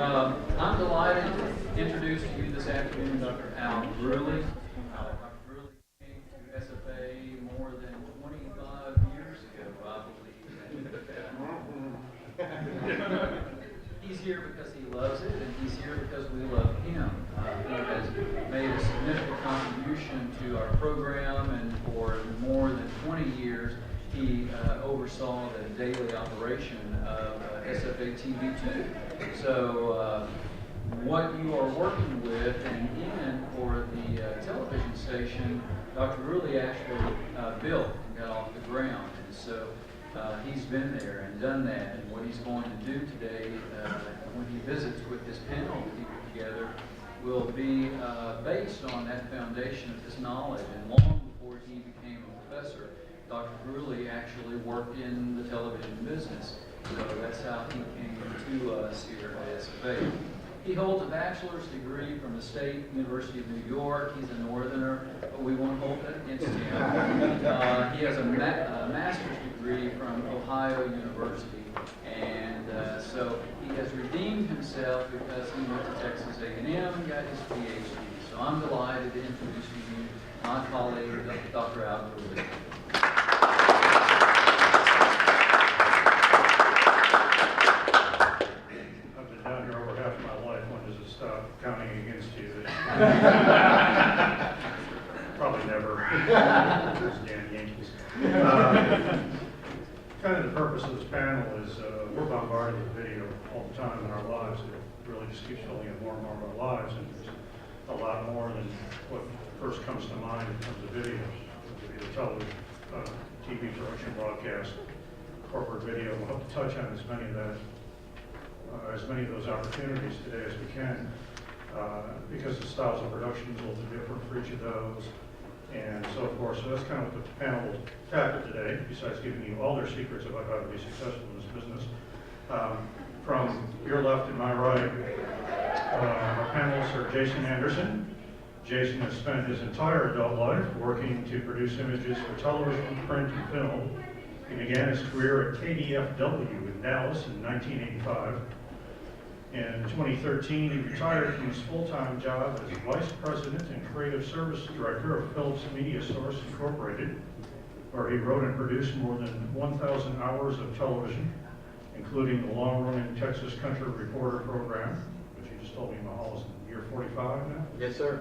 I'm delighted to introduce to you this afternoon Dr. Al Bruley. Dr. Bruley came to SFA more than 25 years ago, I believe. He's here because he loves it, and he's here because we love him. He has made a significant contribution to our program, and for more than 20 years, he oversaw the daily operation of SFA TV2. So what you are working with and in for the television station, Dr. Bruley actually built and got off the ground. And so he's been there and done that. And what he's going to do today when he visits with this panel that he put together will be based on that foundation of his knowledge. And long before he became a professor, Dr. Bruley actually worked in the television business. So that's how he came to us here at SFA. He holds a bachelor's degree from the State University of New York. He's a northerner, but we won't hold that against him. He has a master's degree from Ohio University. And so he has redeemed himself because he went to Texas A&M and got his PhD. So I'm delighted to introduce to you my colleague, Dr. Al Bruley. I've been down here over half my life. When does it stop counting against you? Probably never. Those damn Yankees. Kind of the purpose of this panel is we're bombarded with video all the time in our lives. It really just keeps filling in more and more of our lives, and there's a lot more than what first comes to mind in terms of videos. Whether it be the television, TV production, broadcast, corporate video. We'll hope to touch on as many of those opportunities today as we can, because the styles of production is a little bit different for each of those, and so forth. So that's kind of what the panel will tackle today, besides giving you all their secrets about how to be successful in this business. From your left and my right, our panelists are Jason Anderson. Jason has spent his entire adult life working to produce images for television, print, and film. He began his career at KDFW in Dallas in 1985. In 2013, he retired from his full-time job as Vice President and Creative Service Director of Philips Media Source Incorporated, where he wrote and produced more than 1,000 hours of television, including the long-running Texas Country Reporter program, which you just told me Mahal is in year 45 now. Yes, sir.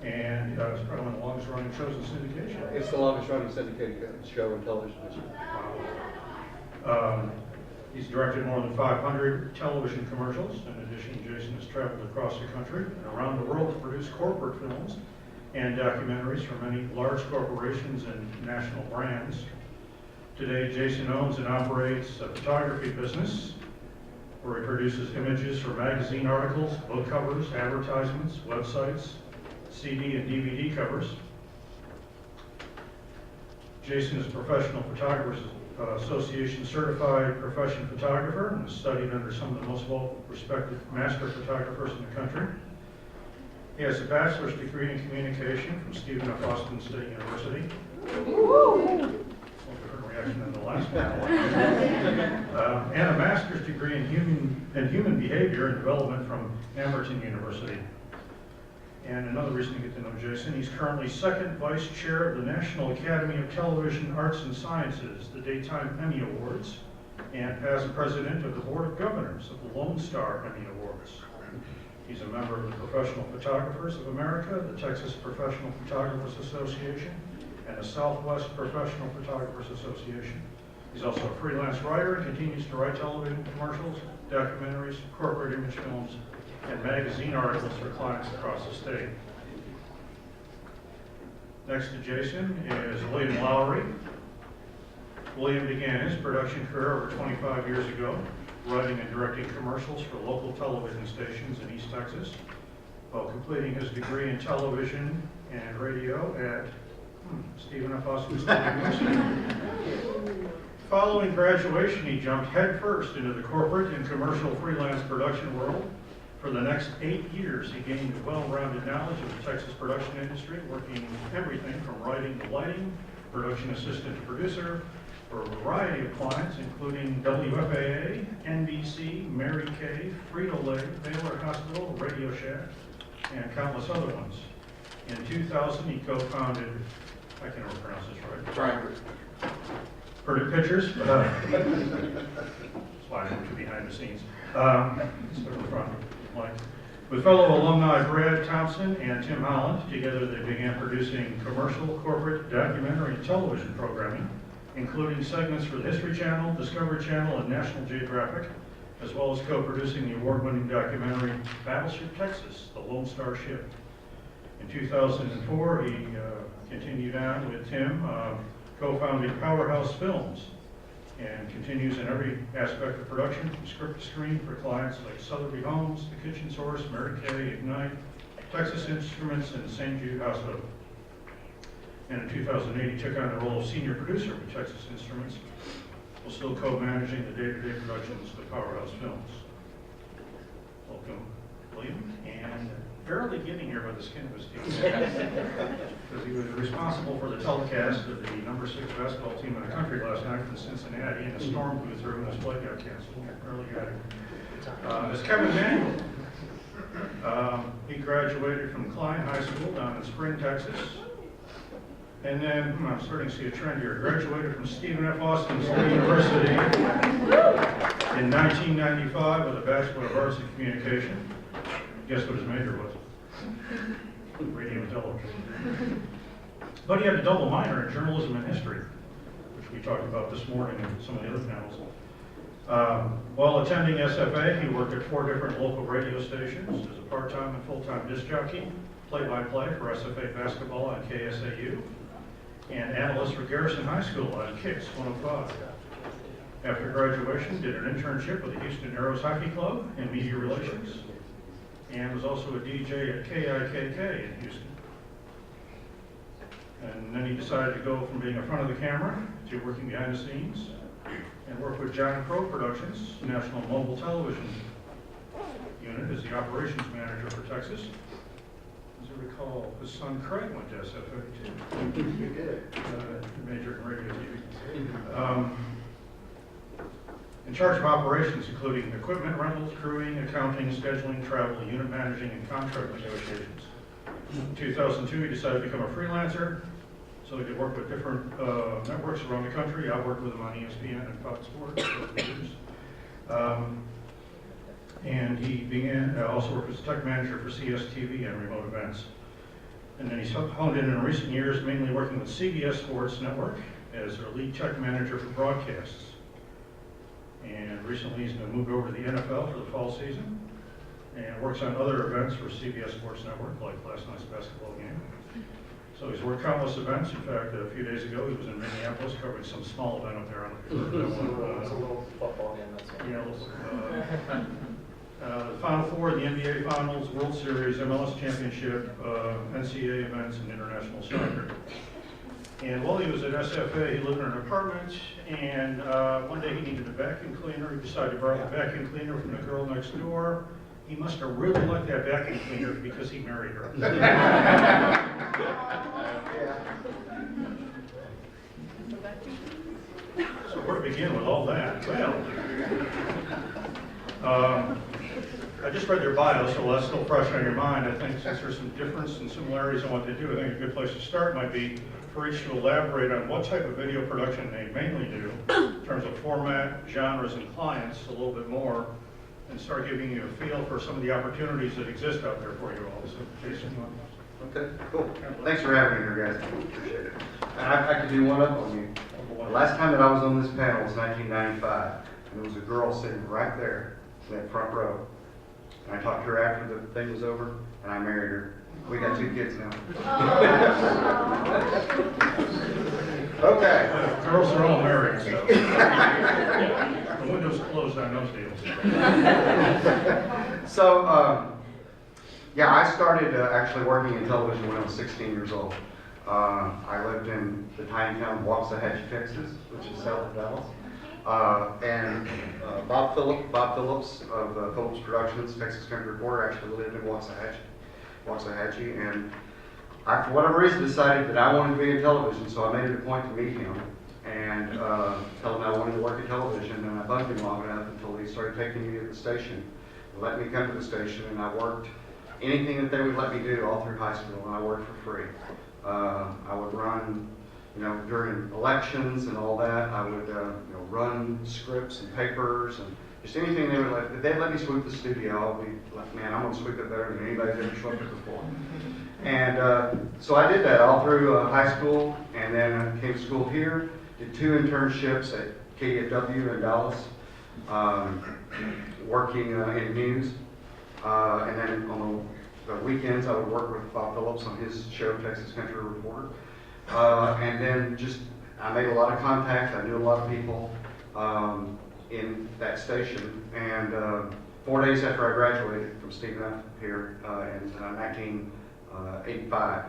And it's probably one of the longest running shows in syndication. It's the longest running syndicated show in television. He's directed more than 500 television commercials. In addition, Jason has traveled across the country and around the world to produce corporate films and documentaries for many large corporations and national brands. Today, Jason owns and operates a photography business where he produces images for magazine articles, book covers, advertisements, websites, CD and DVD covers. Jason is a Professional Photographers Association certified professional photographer and has studied under some of the most well-respected master photographers in the country. He has a bachelor's degree in communication from Stephen F. Austin State University. Different reaction than the last panel. And a master's degree in human behavior and development from Amherst University. And another reason to get to know Jason, he's currently second vice chair of the National Academy of Television Arts and Sciences, the Daytime Emmy Awards, and past president of the Board of Governors of the Lone Star Emmy Awards. He's a member of the Professional Photographers of America, the Texas Professional Photographers Association, and the Southwest Professional Photographers Association. He's also a freelance writer and continues to write television commercials, documentaries, corporate image films, and magazine articles for clients across the state. Next to Jason is William Lowry. William began his production career over 25 years ago, writing and directing commercials for local television stations in East Texas, while completing his degree in television and radio at Stephen F. Austin State University. Following graduation, he jumped headfirst into the corporate and commercial freelance production world. For the next 8 years, he gained a well-rounded knowledge of the Texas production industry, working everything from writing to lighting, production assistant to producer, for a variety of clients, including WFAA, NBC, Mary Kay, Frito-Lay, Baylor Hospital, Radio Shack, and countless other ones. In 2000, he co-founded, I can never pronounce this right. Frankly. Pretty pictures. That's why I moved to behind the scenes. Instead of the front, like. With fellow alumni Brad Thompson and Tim Holland, together they began producing commercial, corporate, documentary, and television programming, including segments for the History Channel, Discovery Channel, and National Geographic, as well as co-producing the award-winning documentary Battleship Texas, The Lone Star Ship. In 2004, he continued on with Tim, co-founding Powerhouse Films, and continues in every aspect of production, from script to screen, for clients like Sotheby Homes, The Kitchen Source, Mary Kay, Ignite, Texas Instruments, and St. Jude Hospital. And in 2008, he took on the role of senior producer with Texas Instruments, while still co-managing the day-to-day productions of Powerhouse Films. Welcome, William, and barely getting here by the skin of his teeth, because he was responsible for the telecast of the number 6 basketball team in the country last night from Cincinnati, and a storm blew through and his flight got canceled. Barely got it. It's Kevin Manuel. He graduated from Klein High School down in Spring, Texas. And then, I'm starting to see a trend here, graduated from Stephen F. Austin State University in 1995 with a Bachelor of Arts in Communication. Guess what his major was? Radio and television. But he had a double minor in journalism and history, which we talked about this morning in some of the other panels. While attending SFA, he worked at 4 different local radio stations as a part-time and full-time disc jockey, play-by-play for SFA basketball on KSAU, and analyst for Garrison High School on Kicks 105. After graduation, did an internship with the Houston Aeros Hockey Club in media relations, and was also a DJ at KIKK in Houston. And then he decided to go from being in front of the camera to working behind the scenes, and work with John Crow Productions, National Mobile Television Unit, as the operations manager for Texas. As I recall, his son Craig went to SFA too. He did. Major in radio TV. In charge of operations, including equipment rentals, crewing, accounting, scheduling, travel, unit managing, and contract negotiations. In 2002, he decided to become a freelancer so he could work with different networks around the country. I worked with him on ESPN and Fox Sports for years. And he began also worked as tech manager for CSTV and remote events. And then he's honed in recent years, mainly working with CBS Sports Network as their lead tech manager for broadcasts. And recently he's been moved over to the NFL for the fall season and works on other events for CBS Sports Network, like last night's basketball game. So he's worked countless events. In fact, a few days ago he was in Minneapolis covering some small event up there. I don't know if you've heard of that one. It's a little football game, that's all. Yeah, the Final Four, the NBA Finals, World Series, MLS Championship, NCAA events, and international soccer. And while he was at SFA, he lived in an apartment, and one day he needed a vacuum cleaner. He decided to borrow the vacuum cleaner from the girl next door. He must have really liked that vacuum cleaner because he married her. So where to begin with all that? Well, I just read their bio, so that's still fresh on your mind. I think since there's some difference and similarities in what they do, I think a good place to start might be for each to elaborate on what type of video production they mainly do in terms of format, genres, and clients a little bit more, and start giving you a feel for some of the opportunities that exist out there for you all. So, Jason, you want Okay, cool. Thanks for having me here, guys. Appreciate it. And I could do one up on you. The last time that I was on this panel was 1995, and there was a girl sitting right there in that front row. And I talked to her after the thing was over, and I married her. We got 2 kids now. Okay. girls are all married, so the window's closed on those deals. So, yeah, I started actually working in television when I was 16 years old. I lived in the tiny town of Waxahachie, Texas, which is south of Dallas. And Bob Phillips of Phillips Productions, Texas Country Reporter, actually lived in Waxahachie, and I, for whatever reason, decided that I wanted to be in television, so I made it a point to meet him and told him I wanted to work in television, and I bugged him long enough until he started taking me to the station. They let me come to the station, and I worked anything that they would let me do all through high school, and I worked for free. I would run, during elections and all that, I would, run scripts and papers and just anything they would let. If they'd let me sweep the studio, I'll be like, man, I'm gonna sweep it better than anybody's ever swept it before. And so I did that all through high school, and then I came to school here, did 2 internships at KFW in Dallas, working in news, and then on the weekends I would work with Bob Phillips on his show, Texas Country Reporter, and then I made a lot of contacts. I knew a lot of people in that station, and 4 days after I graduated from Stephen F. here in 1985,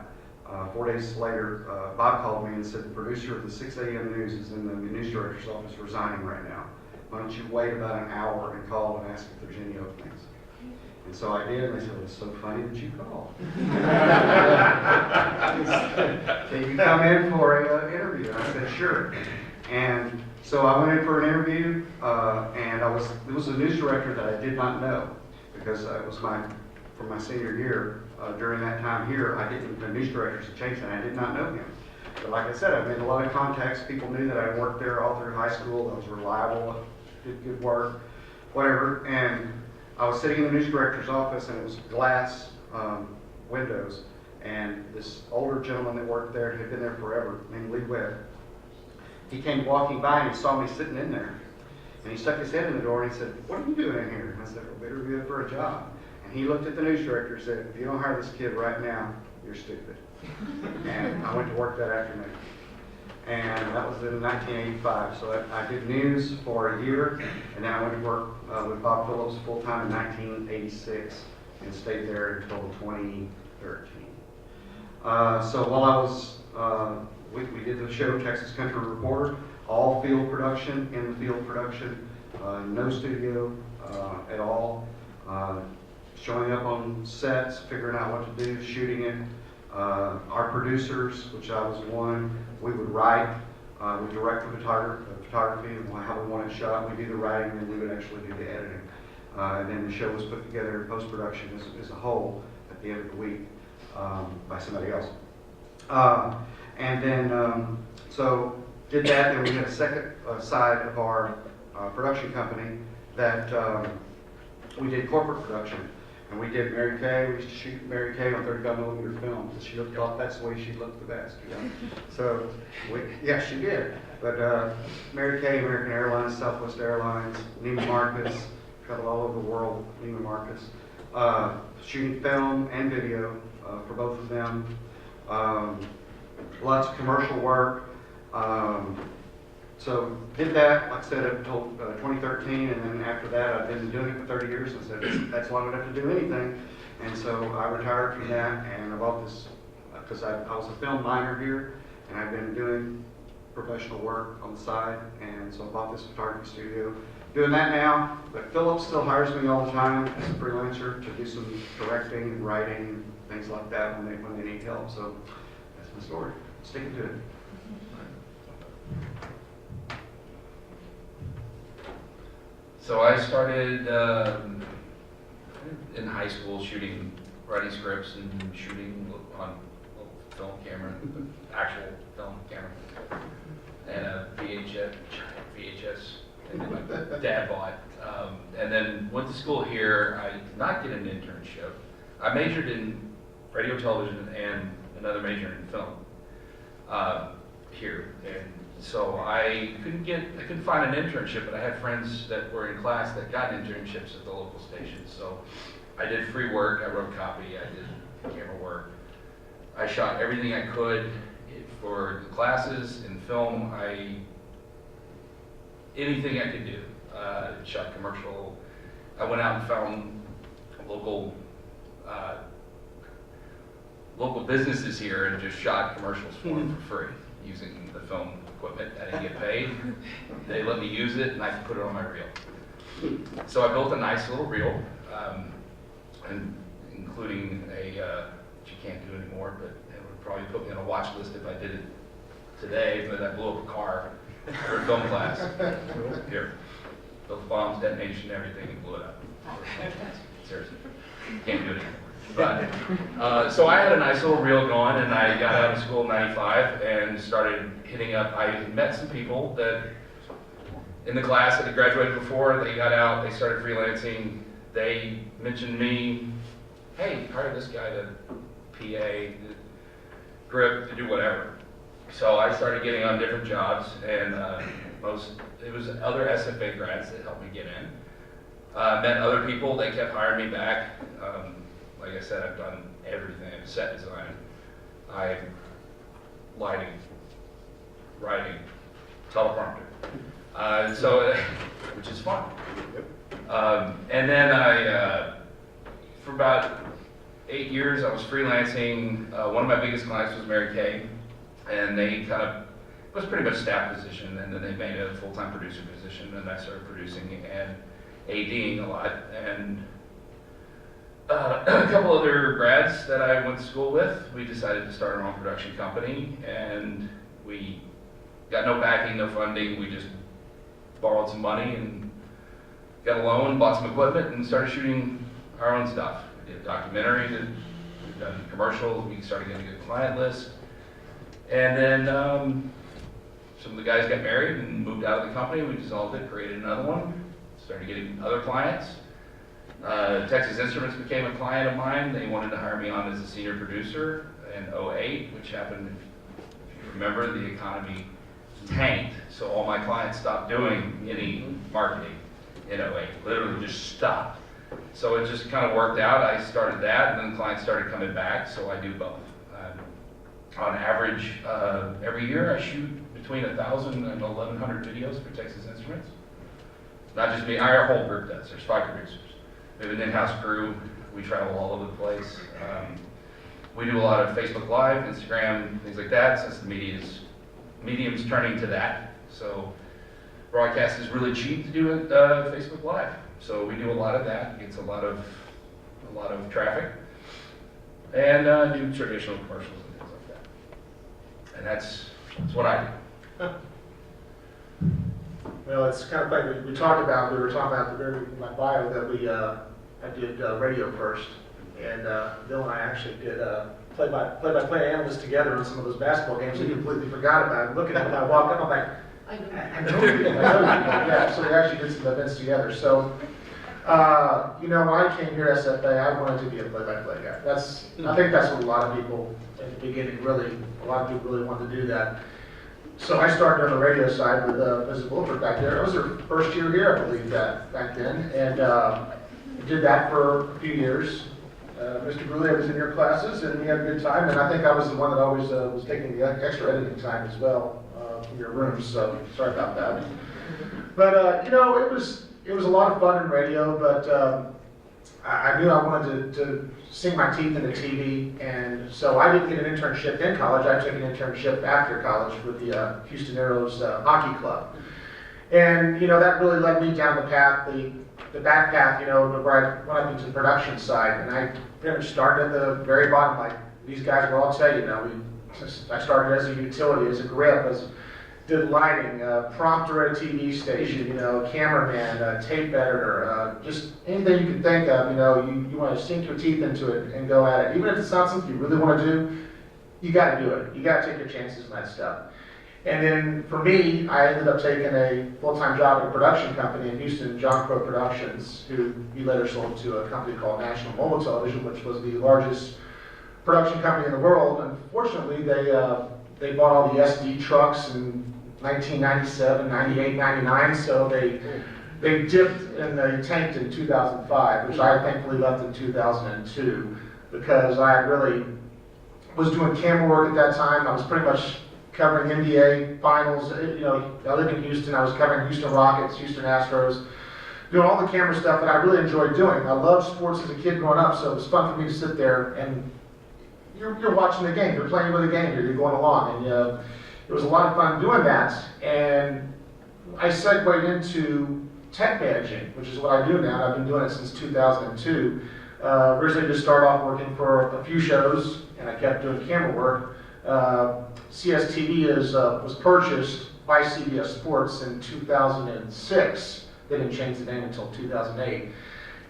4 days later, Bob called me and said, the producer of the 6 a.m. news is in the news director's office resigning right now. Why don't you wait about an hour and call and ask if there's any openings? And so I did, and they said, well, it's so funny that you called. Can you come in for an interview? And I said, sure. And so I went in for an interview, and it was a news director that I did not know, because it was from my senior year. During that time here, the news directors had changed, and I did not know him. But like I said, I made a lot of contacts. People knew that I worked there all through high school. I was reliable, did good work, whatever. And I was sitting in the news director's office, and it was glass windows. And this older gentleman that worked there, had been there forever, named Lee Webb, he came walking by and he saw me sitting in there. And he stuck his head in the door and he said, what are you doing in here? And I said, well, interviewing for a job. And he looked at the news director and said, if you don't hire this kid right now, you're stupid. And I went to work that afternoon. And that was in 1985. So I did news for a year, and then I went to work with Bob Phillips full-time in 1986 and stayed there until 2013. So while I was, we did the show Texas Country Reporter, all field production, in the field production, no studio at all. Showing up on sets, figuring out what to do, shooting it. Our producers, which I was one, we would write, we direct the photography and how we want it shot. We do the writing, and we would actually do the editing. And then the show was put together in post-production as a whole at the end of the week by somebody else. And then, so did that, and we had a second side of our production company that we did corporate production. And we did Mary Kay. We used to shoot Mary Kay on 35mm film. She looked off, that's the way she looked the best, So, yeah, she did. But Mary Kay, American Airlines, Southwest Airlines, Neiman Marcus, traveled all over the world with Neiman Marcus. Shooting film and video for both of them. Lots of commercial work. So did that, like I said, until 2013, and then after that I've been doing it for 30 years, and said that's long enough to do anything. And so I retired from that, and I bought this, because I was a film minor here, and I've been doing professional work on the side, and so I bought this photography studio. Doing that now, but Phillips still hires me all the time as a freelancer to do some directing and writing and things like that when they need help. So that's my story. Sticking to it. So I started in high school writing scripts and shooting on film camera, actual film camera, and a VHS, and then my dad bought. And then went to school here. I did not get an internship. I majored in radio, television, and another major in film here. And so I couldn't find an internship, but I had friends that were in class that got internships at the local station. So I did free work, I wrote copy, I did camera work. I shot everything I could for the classes in film. Anything I could do. Shot commercial. I went out and found local businesses here and just shot commercials for them for free using the film equipment. I didn't get paid. They let me use it, and I could put it on my reel. So I built a nice little reel, and including which you can't do anymore, but it would probably put me on a watch list if I did it today. But I blew up a car for a film class. Here, built bombs, detonation, everything, and blew it up. Seriously, can't do it anymore. But, so I had a nice little reel going, and I got out of school in '95 and started hitting up. I met some people that in the class that had graduated before, they got out, they started freelancing. They mentioned me, hey, hire this guy to PA, to grip, to do whatever. So I started getting on different jobs, and it was other SFA grads that helped me get in. Met other people, they kept hiring me back. Like I said, I've done everything, set design, lighting, writing, teleprompter. Which is fun. And then for about 8 years, I was freelancing. One of my biggest clients was Mary Kay, and it was pretty much staff position, and then they made it a full-time producer position, and I started producing and ADing a lot. And a couple other grads that I went to school with, we decided to start our own production company, and we got no backing, no funding. We just borrowed some money and got a loan, bought some equipment, and started shooting our own stuff. We did a documentary, we've done commercials, we started getting a good client list. And then some of the guys got married and moved out of the company. We dissolved it, created another one, started getting other clients. Texas Instruments became a client of mine. They wanted to hire me on as a senior producer in '08, which happened, if you remember, the economy tanked, so all my clients stopped doing any marketing in '08. Literally just stopped. So it just kind of worked out. I started that, and then clients started coming back, so I do both. On average, every year I shoot between 1,000 and 1,100 videos for Texas Instruments. Not just me, our whole group does. There's 5 producers. We have an in-house crew. We travel all over the place. We do a lot of Facebook Live, Instagram, things like that, since the medium's turning to that. So broadcast is really cheap to do at Facebook Live. So we do a lot of that. It gets a lot of traffic. And do traditional commercials and things like that. And that's what I do. Well, it's kind of like we were talking about at the very in my bio that I did radio first, and Bill and I actually did play-by-play analysts together on some of those basketball games. I completely forgot about it. Looking at when I walked up, I'm like, I know you. Yeah, so we actually did some events together. So, when I came here at SFA, I wanted to be a play-by-play guy. I think that's what a lot of people in the beginning a lot of people really wanted to do that. So I started on the radio side with Mrs. Wilford back there. It was her first year here, I believe, back then, and did that for a few years. Mr. Brulé was in your classes, and we had a good time. And I think I was the one that always was taking the extra editing time as well from your rooms. So sorry about that. But it was a lot of fun in radio. But I knew I wanted to sink my teeth into TV, and so I didn't get an internship in college. I took an internship after college with the Houston Aeros hockey club, and that really led me down the path, the back path, where I went up into the production side, and I pretty much started at the very bottom, like these guys will all tell you. I started as a utility, as a grip, did lighting, prompter at a TV station, cameraman, tape editor, just anything you can think of, you want to sink your teeth into it and go at it. Even if it's not something you really want to do, you got to do it. You got to take your chances on that stuff. And then for me, I ended up taking a full-time job at a production company in Houston, John Crow Productions, who we later sold to a company called National Mobile Television, which was the largest production company in the world. Unfortunately, they bought all the SD trucks in 1997, 98, 99, so they dipped and they tanked in 2005, which I thankfully left in 2002, because I really was doing camera work at that time. I was pretty much covering NBA finals. I lived in Houston. I was covering Houston Rockets, Houston Astros, doing all the camera stuff that I really enjoyed doing. I loved sports as a kid growing up, so it was fun for me to sit there and you're watching the game. You're playing with the game. You're going along, and it was a lot of fun doing that. And I segued into tech managing, which is what I do now. I've been doing it since 2002. Originally just started off working for a few shows, and I kept doing camera work. CSTV was purchased by CBS Sports in 2006. They didn't change the name until 2008.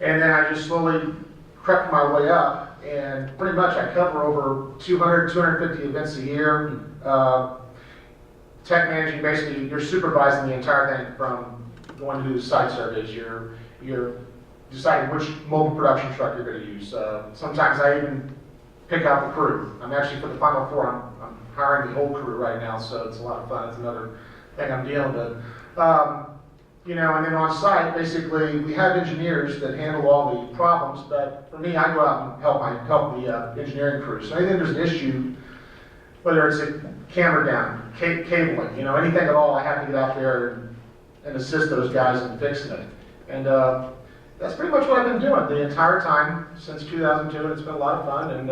And then I just slowly crept my way up, and pretty much I cover over 200, 250 events a year. Tech managing, basically, you're supervising the entire thing from going to do site surveys. You're deciding which mobile production truck you're going to use. Sometimes I even pick out the crew. I'm actually, for the Final Four, I'm hiring the whole crew right now, so it's a lot of fun. It's another thing I'm dealing with. You know, and then on site, basically, we have engineers that handle all the problems, but for me, I go out and help the engineering crew. So anything there's an issue, whether it's a camera down, cabling, you know, anything at all, I have to get out there and assist those guys in fixing it. And that's pretty much what I've been doing the entire time since 2002, and it's been a lot of fun, and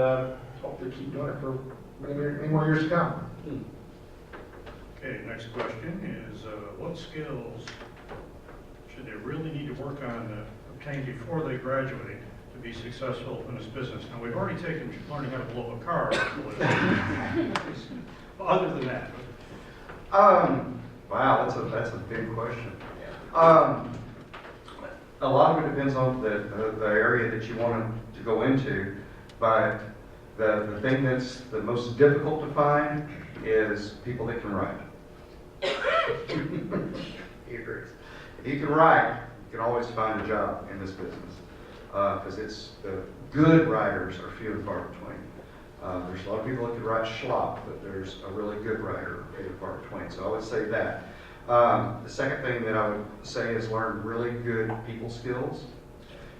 hope to keep doing it for many more years to come. Okay, next question is, what skills should they really need to work on obtain before they graduate to be successful in this business? Now, we've already taken learning how to blow a car. Other than that. Wow, that's a big question. A lot of it depends on the area that you want to go into, but the thing that's the most difficult to find is people that can write. He agrees. If you can write, you can always find a job in this business, because the good writers are few and far between. There's a lot of people that can write schlop, but there's a really good writer few and far between. So I would say that. The second thing that I would say is learn really good people skills,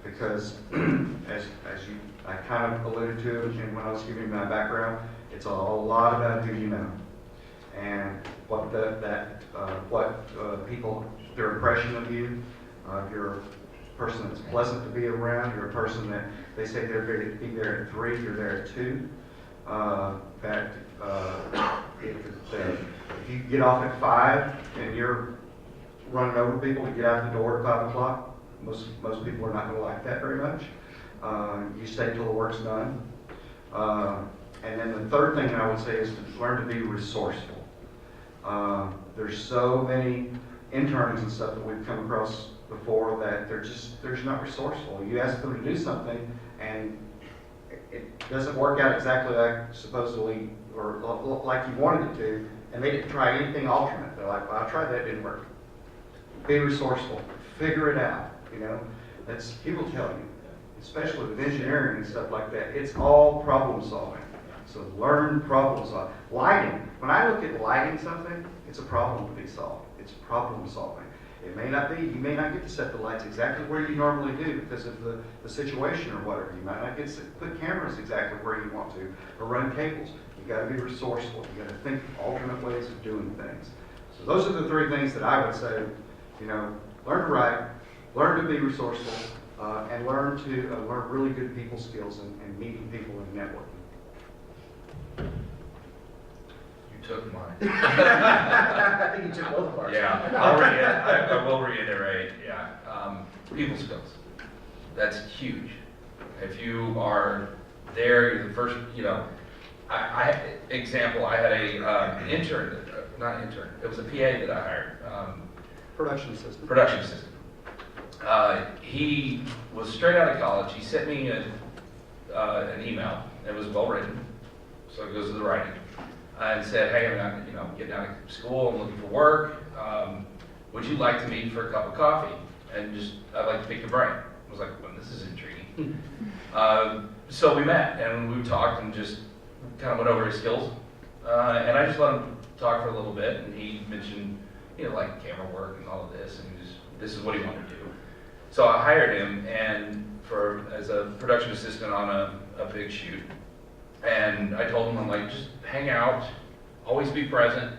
because I kind of alluded to it when I was giving you my background, it's a lot about who you know and what people, their impression of you. If you're a person that's pleasant to be around, you're a person that they say they're going to be there at 3, you're there at 2. If you get off at 5 and you're running over people to get out the door at 5 o'clock, most people are not going to like that very much. You stay till the work's done. And then the third thing I would say is to learn to be resourceful. There's so many interns and stuff that we've come across before that they're not resourceful. You ask them to do something and it doesn't work out exactly like supposedly or like you wanted it to, and they didn't try anything alternate. They're like, well, I tried that, it didn't work. Be resourceful, figure it out. You know, that's people tell you, especially with engineering and stuff like that. It's all problem solving. So learn problem solving. Lighting. When I look at lighting something, it's a problem to be solved. It's problem solving. It may not be, you may not get to set the lights exactly where you normally do because of the situation or whatever. You might not get to put cameras exactly where you want to or run cables. You got to be resourceful. You got to think alternate ways of doing things. So those are the 3 things that I would say, you know, learn to write, learn to be resourceful, and learn really good people skills and meeting people and networking. Took mine. I think you took both of ours. Yeah, I will reiterate, yeah. People skills, that's huge. If you are there, you're the first, you know, I had a intern, not intern, it was a PA that I hired. Production assistant. Production assistant. He was straight out of college. He sent me an email. It was well written, so it goes to the writing. And said, hey, I'm getting out of school, I'm looking for work. Would you like to meet for a cup of coffee? And I'd like to pick your brain. I was like, well, this is intriguing. So we met and we talked and just kind of went over his skills. And I just let him talk for a little bit. And he mentioned, like camera work and all of this. And this is what he wanted to do. So I hired him as a production assistant on a big shoot. And I told him, I'm like, just hang out, always be present.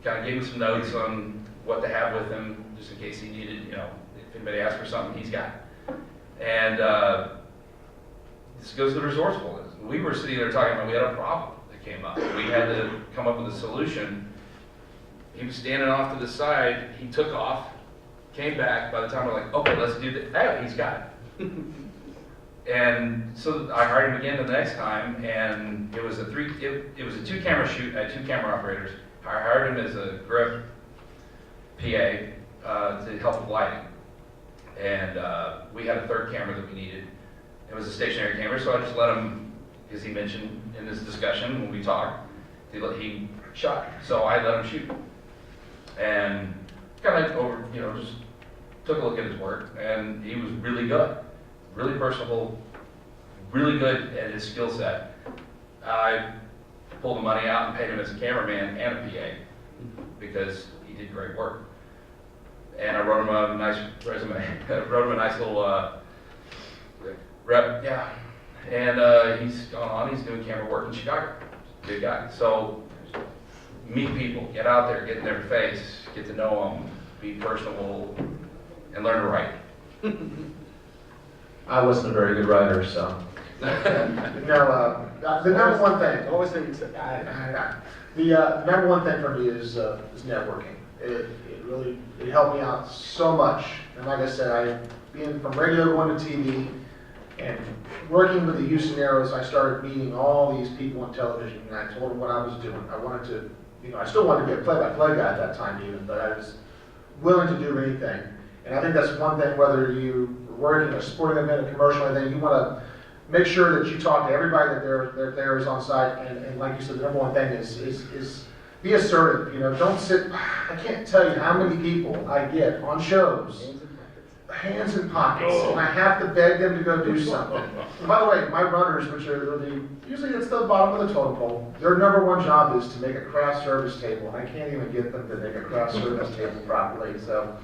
Kind of gave him some notes on what to have with him, just in case he needed, if anybody asked for something, he's got it. And this goes to the resourcefulness. We were sitting there talking about, we had a problem that came up. We had to come up with a solution. He was standing off to the side, he took off, came back. By the time we're like, okay, let's do this. Hey, he's got it. And so I hired him again the next time, and it was a 2-camera shoot. I had 2 camera operators, I hired him as a grip PA to help with lighting. And we had a third camera that we needed. It was a stationary camera, so I just let him, because he mentioned in this discussion when we talked, he shot. So I let him shoot. And kind of over, just took a look at his work, and he was really good, really personable, really good at his skill set. I pulled the money out and paid him as a cameraman and a PA because he did great work. And I wrote him a nice resume. I wrote him a nice little rep, yeah. And he's gone on, he's doing camera work in Chicago. Good guy. So meet people, get out there, get in their face, get to know them, be personable, and learn to write. I wasn't a very good writer, so. No, the number one thing. Always think it's The number one thing for me is networking. It really helped me out so much. And like I said, being from radio going to TV and working with the Houston Aeros, I started meeting all these people on television, and I told them what I was doing. I wanted to, I still wanted to be a play-by-play guy at that time even, but I was willing to do anything. And I think that's one thing, whether you work in a sporting event, a commercial, anything, you want to make sure that you talk to everybody that there is on site. And like you said, the number one thing is be assertive. Don't sit. I can't tell you how many people I get on shows, hands in pockets, and I have to beg them to go do something. And by the way, my runners, which are usually it's the bottom of the totem pole, their number one job is to make a craft service table, and I can't even get them to make a craft service table properly. So.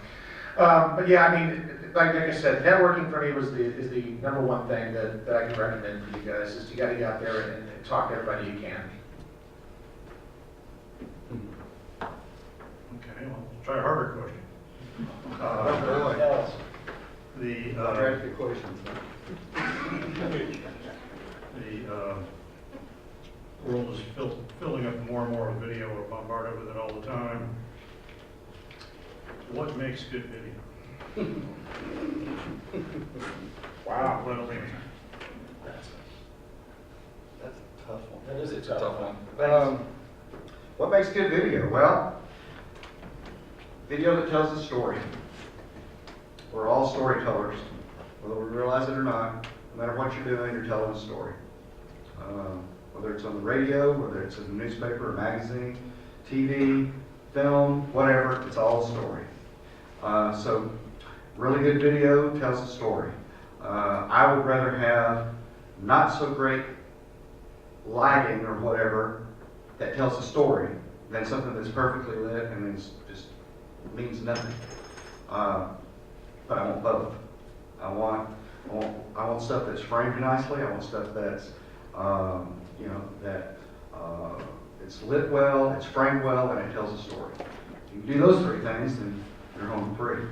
But yeah, I mean, like I said, networking for me is the number one thing that I can recommend for you guys. Is you got to get out there and talk to everybody you can. Okay, well, try a harder question. The Traffic questions. world is filling up more and more with video. We're bombarded with it all the time. What makes good video? Wow. Well, That's a tough one. That is a It's a tough one. What makes good video? Well, video that tells a story. We're all storytellers, whether we realize it or not. No matter what you're doing, you're telling a story. Whether it's on the radio, whether it's in the newspaper or magazine, TV, film, whatever, it's all a story. So really good video tells a story. I would rather have not so great lighting or whatever that tells a story than something that's perfectly lit and just means nothing. But I want both. I want stuff that's framed nicely. I want stuff that's it's lit well, it's framed well, and it tells a story. If you do those three things, then you're home free.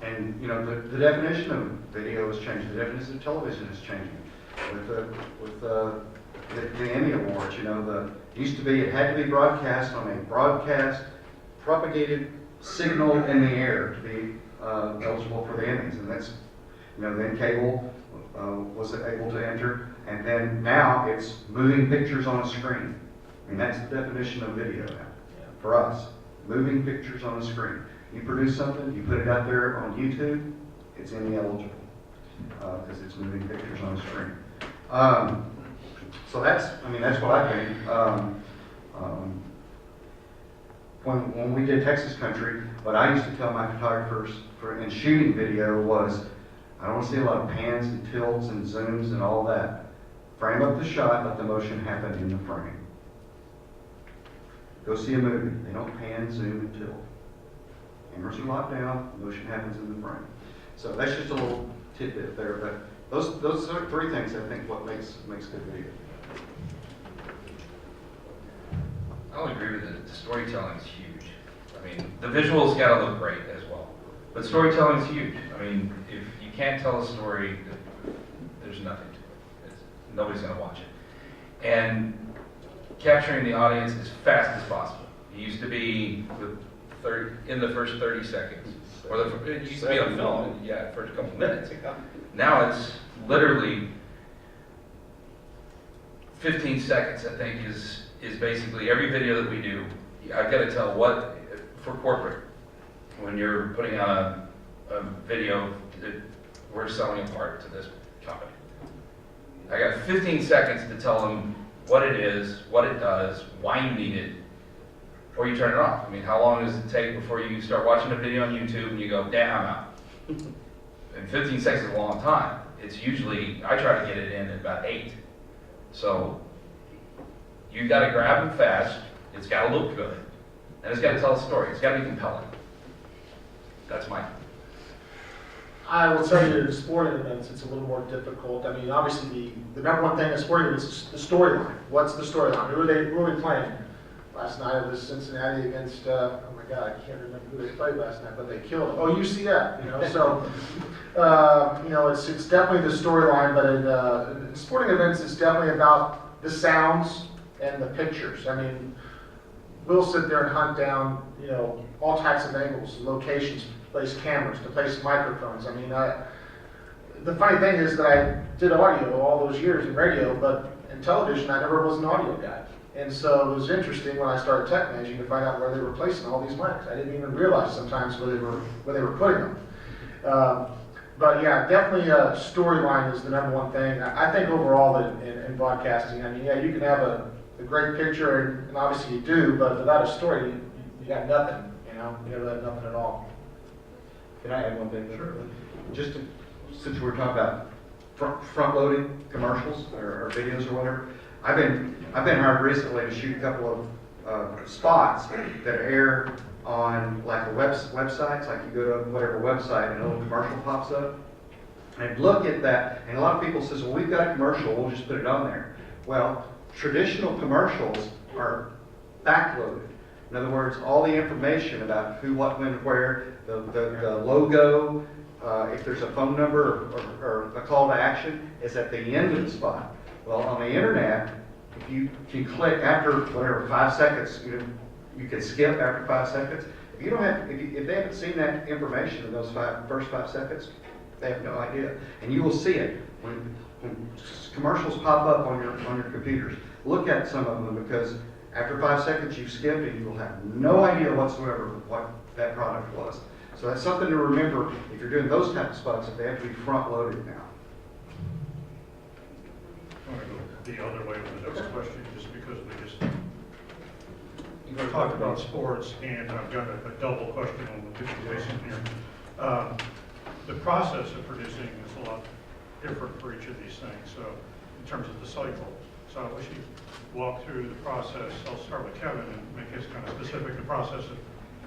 And the definition of video is changing. The definition of television is changing. With the Emmy Awards, it used to be it had to be broadcast on a broadcast propagated signal in the air to be eligible for the Emmys, and that's then cable was able to enter, and then now it's moving pictures on a screen. I mean, that's the definition of video now for us. Moving pictures on a screen. You produce something, you put it out there on YouTube, it's Emmy eligible because it's moving pictures on a screen. So that's what I think. When we did Texas Country, what I used to tell my photographers in shooting video was, I don't want to see a lot of pans and tilts and zooms and all that. Frame up the shot, let the motion happen in the frame. Go see a movie. They don't pan, zoom, and tilt. Cameras are locked down, motion happens in the frame. So that's just a little tidbit there, but those are three things I think what makes good video. I'll agree with it. The storytelling is huge. I mean, the visuals got to look great as well, but storytelling is huge. I mean, if you can't tell a story, there's nothing to it. Nobody's going to watch it. And capturing the audience as fast as possible. It used to be in the first 30 seconds, or it used to be on film, first couple minutes. Now it's literally 15 seconds, I think, is is basically every video that we do, I've got to tell what, for corporate, when you're putting on a video that we're selling a part to this company. I got 15 seconds to tell them what it is, what it does, why you need it, or you turn it off. I mean, how long does it take before you start watching a video on YouTube and you go, damn, I'm out? And 15 seconds is a long time. It's usually, I try to get it in at about 8. So, you gotta grab them fast, it's gotta look good, and it's gotta tell a story, it's gotta be compelling. That's my, I will tell you, in sporting events, it's a little more difficult. I mean, obviously, the number one thing in sporting events is the storyline. What's the storyline? Who are they playing? Last night it was Cincinnati against, oh my God, I can't remember who they played last night, but they killed them. Oh, UCF, you know, so, you know, it's definitely the storyline, but in sporting events, it's definitely about the sounds and the pictures. I mean, we'll sit there and hunt down, you know, all types of angles, locations, place cameras, to place microphones. I mean, the funny thing is that I did audio all those years in radio, but in television, I never was an audio guy. And so it was interesting when I started tech managing to find out where they were placing all these mics. I didn't even realize sometimes where they were putting them. But yeah, definitely storyline is the number one thing. I think overall in broadcasting, I mean, yeah, you can have a great picture, and obviously you do, but without a story, you got nothing, you know? You have nothing at all. Can I add one thing? Sure. Since we're talking about front-loading commercials or videos or whatever, I've been hired recently to shoot a couple of spots that air on like websites, like you go to whatever website and a little commercial pops up. And look at that, and a lot of people says, well, we've got a commercial, we'll just put it on there. Well, traditional commercials are backloaded. In other words, all the information about who, what, when, where, the logo, if there's a phone number or a call to action, is at the end of the spot. Well, on the internet, if you click after whatever 5 seconds, you can skip after 5 seconds. If you don't have, if they haven't seen that information in those first 5 seconds, they have no idea. And you will see it when commercials pop up on your computers. Look at some of them, because after 5 seconds you've skipped and you will have no idea whatsoever what that product was. So that's something to remember if you're doing those type of spots, that they have to be front loaded now. I want to go the other way with the next question, just because we talked about sports, and I've got a double question on the situation here. The process of producing is a lot different for each of these things, so in terms of the cycle. So I wish you'd walk through the process. I'll start with Kevin and make his kind of specific, the process of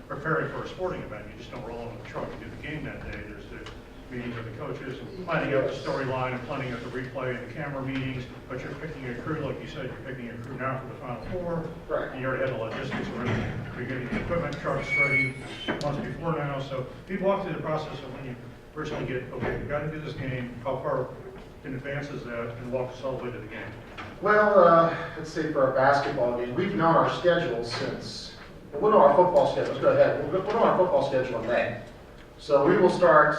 preparing for a sporting event. You just don't roll in the truck and do the game that day. There's the meetings with the coaches, and planning out the storyline, and planning out the replay and the camera meetings, but you're picking a crew, like you said, you're picking a crew now for the Final Four. Right. And you already had the logistics already. You're getting the equipment trucks ready months before now. So if you walk through the process of when you personally get, okay, we've got to do this game, how far in advance is that, and walk us all the way to the game? Well, let's say for a basketball game, we've known our schedule since, we'll know our football schedule, go ahead, we'll know our football schedule in May. So we will start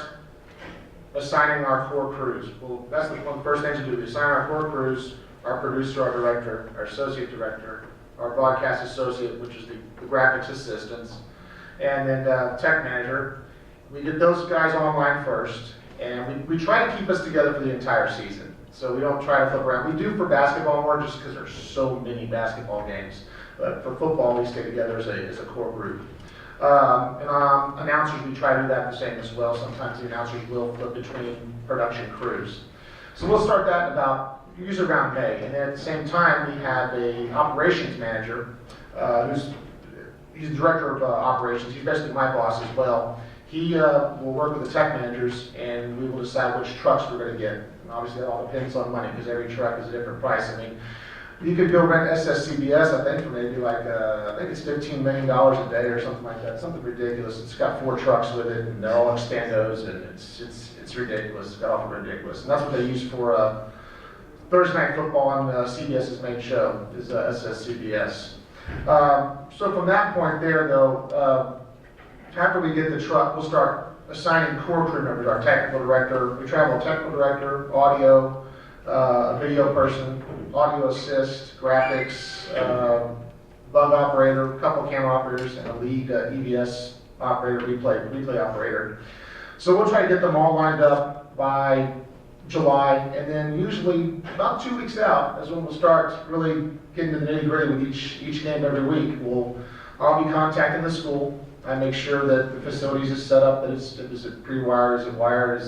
assigning our core crews. Well, that's one of the first things we do. We assign our core crews, our producer, our director, our associate director, our broadcast associate, which is the graphics assistants, and then tech manager. We get those guys online first, and we try to keep us together for the entire season. So we don't try to flip around. We do for basketball more, just because there's so many basketball games. But for football, we stay together as a core group. Announcers, we try to do that the same as well. Sometimes the announcers will flip between production crews. So we'll start that usually around May. And then at the same time, we have a operations manager he's the director of operations. He's basically my boss as well. He will work with the tech managers, and we will decide which trucks we're going to get. And obviously, that all depends on money, because every truck is a different price. I mean, you could go rent SSCBS, I think, for maybe like, I think it's $15 million a day or something like that. Something ridiculous. It's got 4 trucks with it, and they're all extendos, and it's ridiculous. It's got awful ridiculous. And that's what they use for Thursday Night Football on CBS's main show, is SSCBS. So from that point there, though, after we get the truck, we'll start assigning core crew members, our technical director. We travel technical director, audio, a video person, audio assist, graphics, bug operator, a couple camera operators, and a lead EVS operator, replay operator. So we'll try to get them all lined up by July, and then usually about 2 weeks out is when we'll start really getting to the nitty-gritty with each game every week. I'll be contacting the school. I make sure that the facilities is set up, that is it pre-wired, is it wired,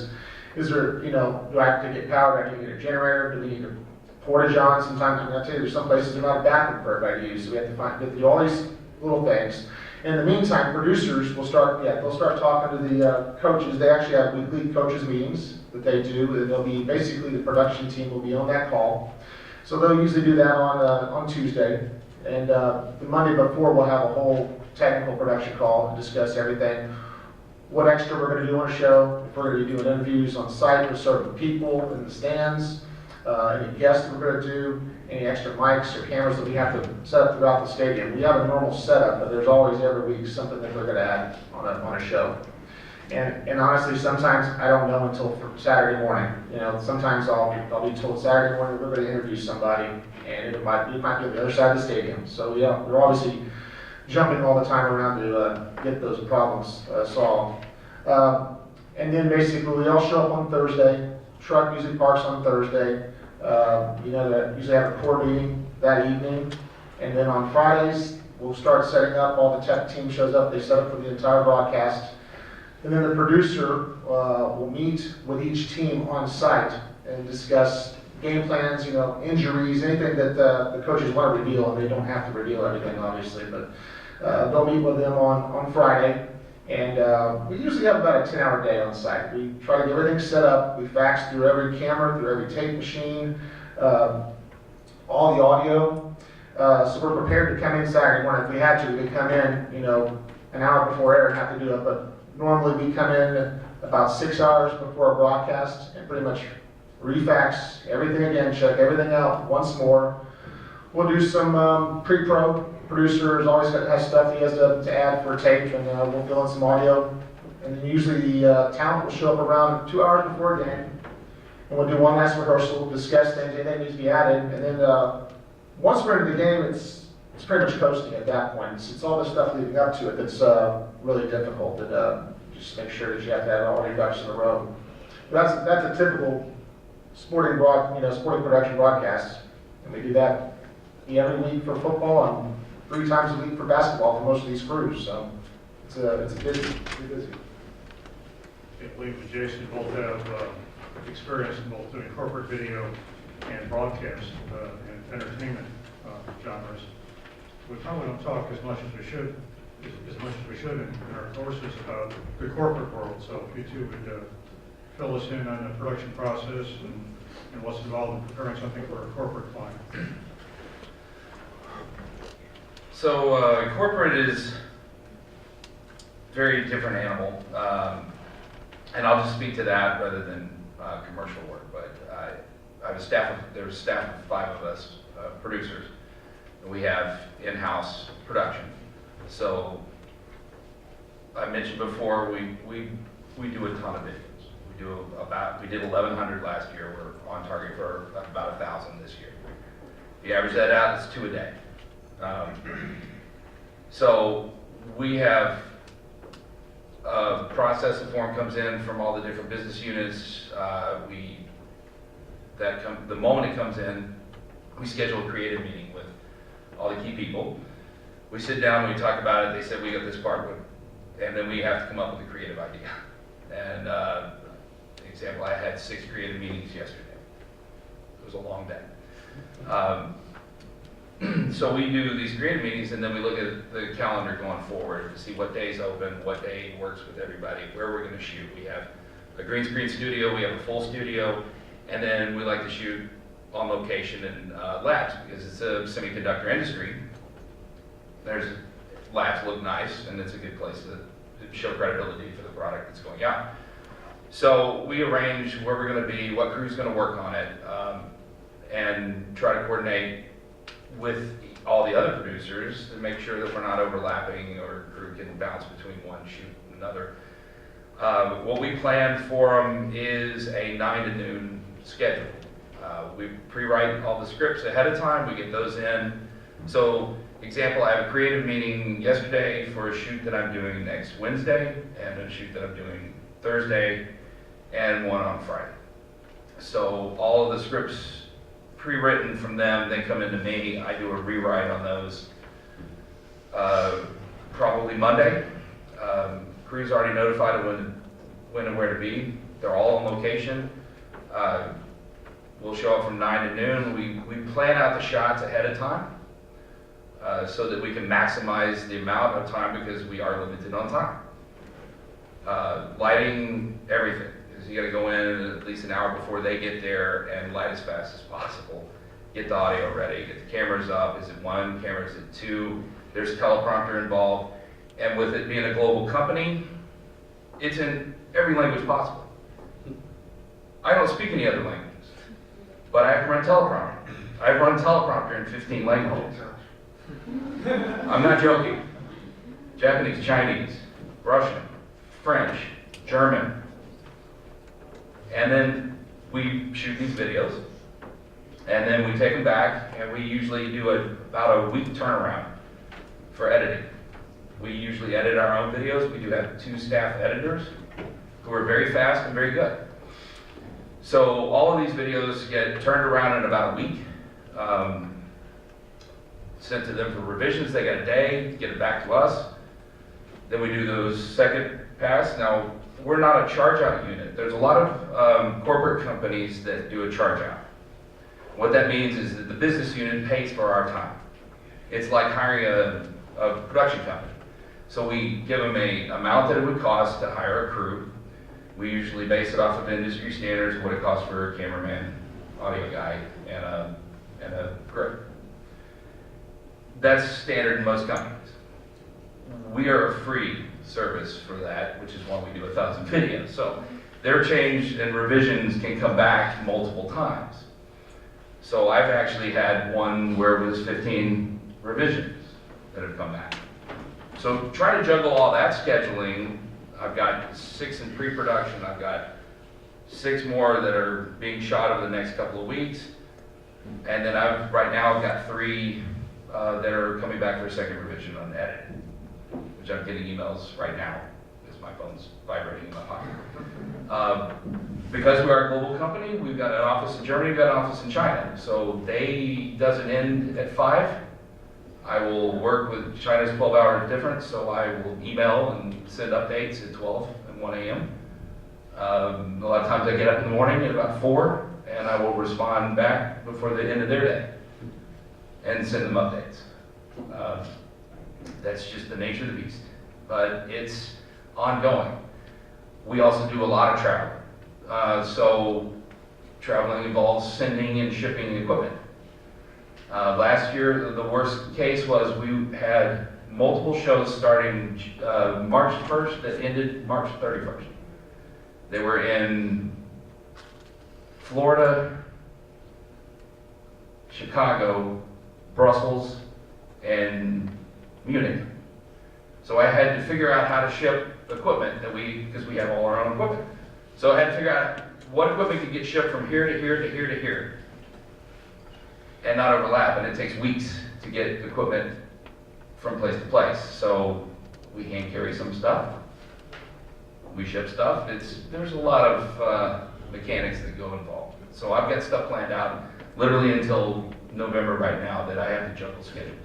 is there, you know, do I have to get power, do I have to get a generator, do we need a portage on? Sometimes, I mean, I tell you, there's some places there's not a bathroom for everybody to use, so we have to get through all these little things. In the meantime, producers will start talking to the coaches. They actually have weekly coaches meetings that they do, and they'll be, basically the production team will be on that call. So they'll usually do that on Tuesday, and the Monday before we'll have a whole technical production call to discuss everything. What extra we're going to do on a show, if we're going to be doing interviews on site with certain people in the stands, any guests that we're going to do, any extra mics or cameras that we have to set up throughout the stadium. We have a normal setup, but there's always every week something that we're going to add on a show. And honestly, sometimes I don't know until Saturday morning. You know, sometimes I'll be told Saturday morning we're going to interview somebody, and it might be on the other side of the stadium. So yeah, we're obviously jumping all the time around to get those problems solved. And then basically we all show up on Thursday. Truck usually parks on Thursday. You know, that usually have a core meeting that evening. And then on Fridays, we'll start setting up. All the tech team shows up. They set up for the entire broadcast. And then the producer will meet with each team on site and discuss game plans, you know, injuries, anything that the coaches want to reveal. And they don't have to reveal everything, obviously, but they'll meet with them on Friday. And we usually have about a 10-hour day on site. We try to get everything set up. We fax through every camera, through every tape machine, all the audio. So we're prepared to come in Saturday morning. If we had to, we could come in, you know, an hour before air and have to do it. But normally we come in about 6 hours before our broadcast and pretty much refax everything again, check everything out once more. We'll do some pre-pro. Producers always has stuff he has to add for tape, and we'll fill in some audio. And then usually the talent will show up around 2 hours before a game, and we'll do one last rehearsal, discuss things, anything needs to be added. And then once we're into the game, it's pretty much coasting at that point. It's all the stuff leading up to it that's really difficult. And just make sure that you have to have all your ducks in a row. But that's a typical sporting production broadcast, and we do that every week for football and 3 times a week for basketball for most of these crews. So it's busy, pretty busy. I believe that Jason both have experience in both doing corporate video and broadcast and entertainment genres. We probably don't talk as much as we should in our courses about the corporate world. So if you two would fill us in on the production process and what's involved in preparing something for a corporate client. So corporate is a very different animal, and I'll just speak to that rather than commercial work. But I have a staff there's a staff of 5 of us producers. We have in-house production. So I mentioned before we do a ton of videos. We did 1,100 last year. We're on target for about 1,000 this year. If you average that out, it's 2 a day. So we have a process, the form comes in from all the different business units. The moment it comes in, we schedule a creative meeting with all the key people. We sit down, we talk about it. They said we got this part, and then we have to come up with a creative idea. And example, I had 6 creative meetings yesterday. It was a long day. So we do these creative meetings, and then we look at the calendar going forward to see what day's open, what day works with everybody, where we're going to shoot. We have a green screen studio, we have a full studio, and then we like to shoot on location in labs because it's a semiconductor industry. There's labs look nice, and it's a good place to show credibility for the product that's going out. So we arrange where we're going to be, what crew's going to work on it, and try to coordinate with all the other producers to make sure that we're not overlapping or crew can bounce between one shoot and another. What we plan for them is a 9 to noon schedule. We pre-write all the scripts ahead of time, we get those in. So, example, I have a creative meeting yesterday for a shoot that I'm doing next Wednesday, and a shoot that I'm doing Thursday, and one on Friday. So all of the scripts pre-written from them, they come into me, I do a rewrite on those probably Monday. Crew's already notified of when and where to be. They're all on location. We'll show up from 9 to noon. We plan out the shots ahead of time so that we can maximize the amount of time because we are limited on time. Lighting, everything. You gotta go in at least an hour before they get there and light as fast as possible. Get the audio ready, get the cameras up. Is it 1 camera, is it 2? There's teleprompter involved. And with it being a global company, it's in every language possible. I don't speak any other languages, but I have to run teleprompter. I've run teleprompter in 15 languages. I'm not joking. Japanese, Chinese, Russian, French, German. And then we shoot these videos, and then we take them back, and we usually do about a week turnaround for editing. We usually edit our own videos. We do have 2 staff editors who are very fast and very good. So all of these videos get turned around in about a week, sent to them for revisions. They get a day, get it back to us. Then we do those second pass. Now, we're not a charge-out unit. There's a lot of corporate companies that do a charge-out. What that means is that the business unit pays for our time. It's like hiring a production company. So we give them an amount that it would cost to hire a crew. We usually base it off of industry standards, what it costs for a cameraman, audio guy, and a crew. That's standard in most companies. We are a free service for that, which is why we do 1,000 videos. So their change and revisions can come back multiple times. So I've actually had one where it was 15 revisions that have come back. So trying to juggle all that scheduling, I've got 6 in pre-production, I've got 6 more that are being shot over the next couple of weeks, and then right now I've got 3 that are coming back for a second revision on edit, which I'm getting emails right now because my phone's vibrating in my pocket. Because we are a global company, we've got an office in Germany, we've got an office in China. So day doesn't end at 5. I will work with China's 12-hour difference, so I will email and send updates at 12 and 1 a.m. A lot of times I get up in the morning at about 4, and I will respond back before the end of their day and send them updates. That's just the nature of the beast, but it's ongoing. We also do a lot of travel. So traveling involves sending and shipping equipment. Last year, the worst case was we had multiple shows starting March 1st that ended March 31st. They were in Florida, Chicago, Brussels, and Munich. So I had to figure out how to ship equipment because we have all our own equipment. So I had to figure out what equipment could get shipped from here to here to here to here and not overlap. And it takes weeks to get equipment from place to place. So we hand carry some stuff. We ship stuff. There's a lot of mechanics that go involved. So I've got stuff planned out literally until November right now that I have to juggle schedules.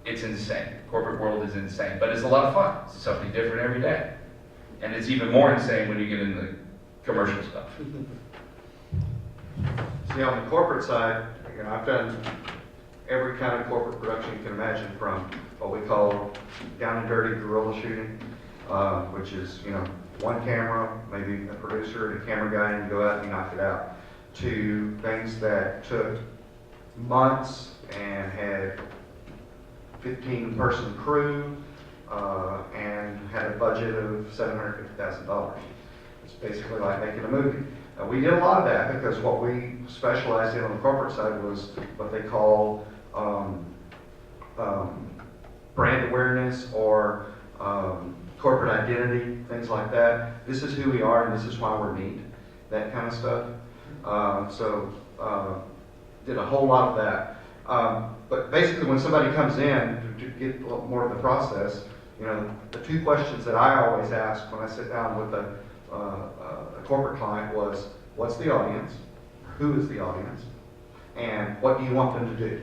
It's insane. Corporate world is insane, but it's a lot of fun. It's something different every day. And it's even more insane when you get into the commercial stuff. See, on the corporate side, I've done every kind of corporate production you can imagine, from what we call down and dirty guerrilla shooting, which is, 1 camera, maybe a producer and a camera guy, and you go out and you knock it out, to things that took months and had 15-person crew and had a budget of $750,000. It's basically like making a movie. We did a lot of that because what we specialized in on the corporate side was what they call brand awareness or corporate identity, things like that. This is who we are and this is why we're neat, that kind of stuff. So did a whole lot of that. But basically, when somebody comes in to get a little more of the process, you know, the two questions that I always ask when I sit down with a corporate client was, what's the audience? Who is the audience? And what do you want them to do?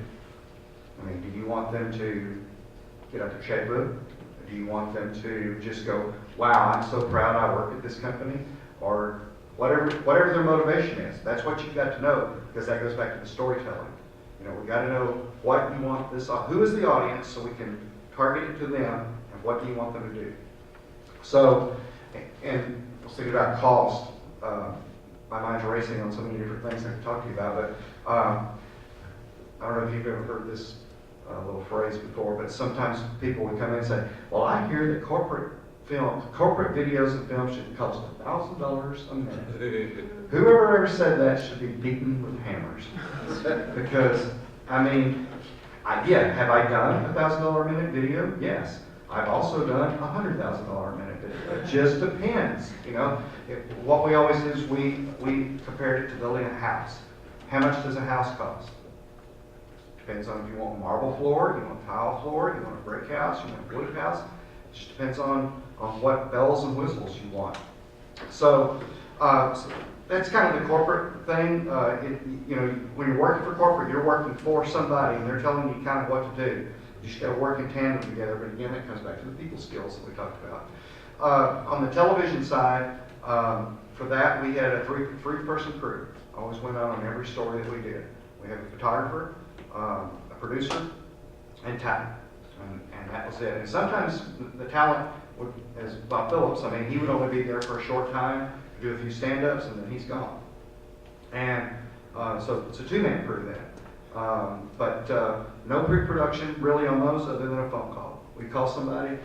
I mean, do you want them to get out their checkbook? Do you want them to just go, wow, I'm so proud I work at this company? Or whatever their motivation is. That's what you've got to know, because that goes back to the storytelling. You know, we got to know what you want this, who is the audience, so we can target it to them, and what do you want them to do. So, and I was thinking about cost. My mind's racing on so many different things I could talk to you about, but I don't know if you've ever heard this little phrase before, but sometimes people would come in and say, well, I hear that corporate videos and films should cost $1,000 a minute. Whoever ever said that should be beaten with hammers. Because, I mean, have I done a $1,000 a minute video? Yes. I've also done a $100,000 a minute video. It just depends, you know. What we always do is we compared it to building a house. How much does a house cost? Depends on if you want marble floor, you want tile floor, you want a brick house, you want a wood house. It just depends on what bells and whistles you want. So that's kind of the corporate thing. You know, when you're working for corporate, you're working for somebody, and they're telling you kind of what to do. You just got to work in tandem together. But again, that comes back to the people skills that we talked about. On the television side, for that we had a three-person crew. Always went out on every story that we did. We had a photographer, a producer, and talent. And that was it. And sometimes the talent would, as Bob Phillips, I mean, he would only be there for a short time, do a few stand-ups, and then he's gone. And so it's a two-man crew then. But no pre-production really on those other than a phone call. We call somebody,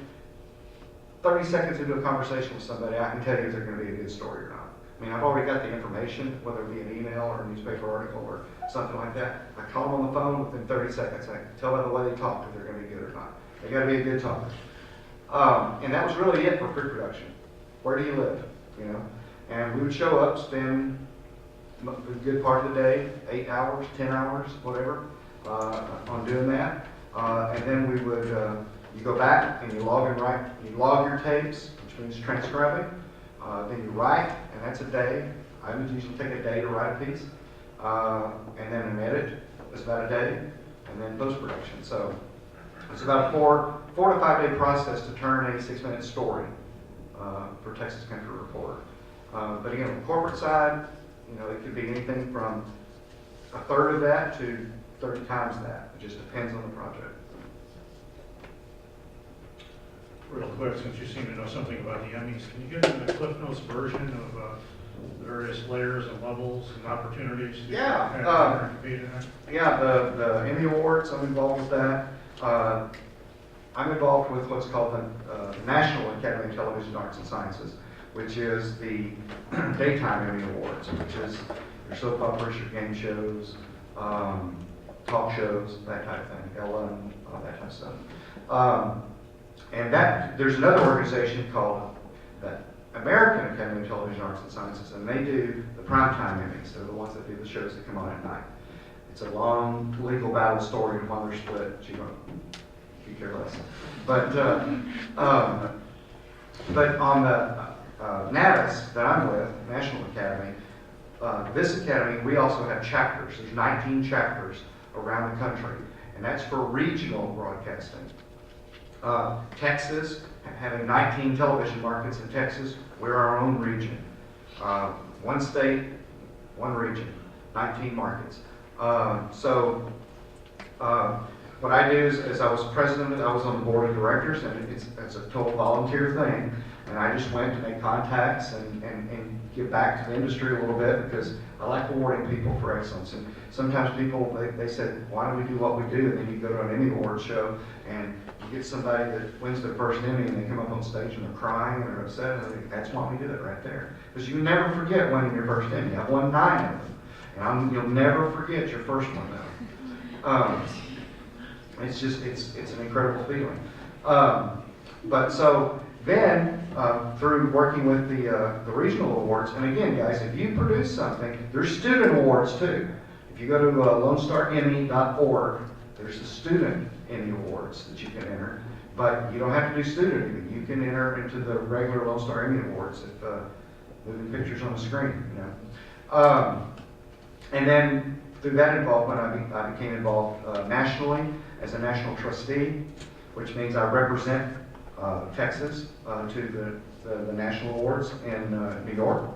30 seconds into a conversation with somebody, I can tell you if they're going to be a good story or not. I mean, I've already got the information, whether it be an email or a newspaper article or something like that. I call them on the phone within 30 seconds. I can tell by the way they talk if they're going to be good or not. They got to be a good talker. And that was really it for pre-production. Where do you live? You know, and we would show up, spend a good part of the day, 8 hours, 10 hours, whatever, on doing that. And then we would, you go back and you log and write. You log your tapes, which means transcribing. Then you write, and that's a day. I would usually take a day to write a piece. And then an edit is about a day, and then post-production. So it's about a 4 to 5 day process to turn a 6-minute story for Texas Country Report. But again, on the corporate side, you know, it could be anything from a third of that to 30 times that. It just depends on the project. Real quick, since you seem to know something about the Emmys, can you give them a Cliff Notes version of the various layers and levels and opportunities to compete in that? Yeah, the Emmy Awards, I'm involved with that. I'm involved with what's called the National Academy of Television Arts and Sciences, which is the Daytime Emmy Awards, which is your soap operas, your game shows, talk shows, that type of thing, Ellen, all that type of stuff. And there's another organization called the American Academy of Television Arts and Sciences, and they do the primetime Emmys. They're the ones that do the shows that come on at night. It's a long legal battle story of why they're split. You don't, you care less. But on the NATAS that I'm with, National Academy, this academy, we also have chapters. There's 19 chapters around the country, and that's for regional broadcasting. Texas, having 19 television markets in Texas, we're our own region. One state, one region, 19 markets. So what I do is I was president, I was on the board of directors, and it's a total volunteer thing. And I just went to make contacts and give back to the industry a little bit, because I like rewarding people for excellence. And sometimes people, they said, why don't we do what we do? And then you go to an Emmy Awards show and you get somebody that wins their first Emmy and they come up on stage and they're crying and they're upset. And I think that's why we do it right there. Because you never forget winning your first Emmy. I've won 9 of them. And you'll never forget your first one though. It's just, it's an incredible feeling. But so then, through working with the regional awards, and again, guys, if you produce something, there's student awards too. If you go to LoneStarEmmy.org, there's a student Emmy Awards that you can enter, but you don't have to do student Emmy. You can enter into the regular Lone Star Emmy Awards if moving pictures on the screen, you know. And then through that involvement, I became involved nationally as a national trustee, which means I represent Texas to the national awards in New York.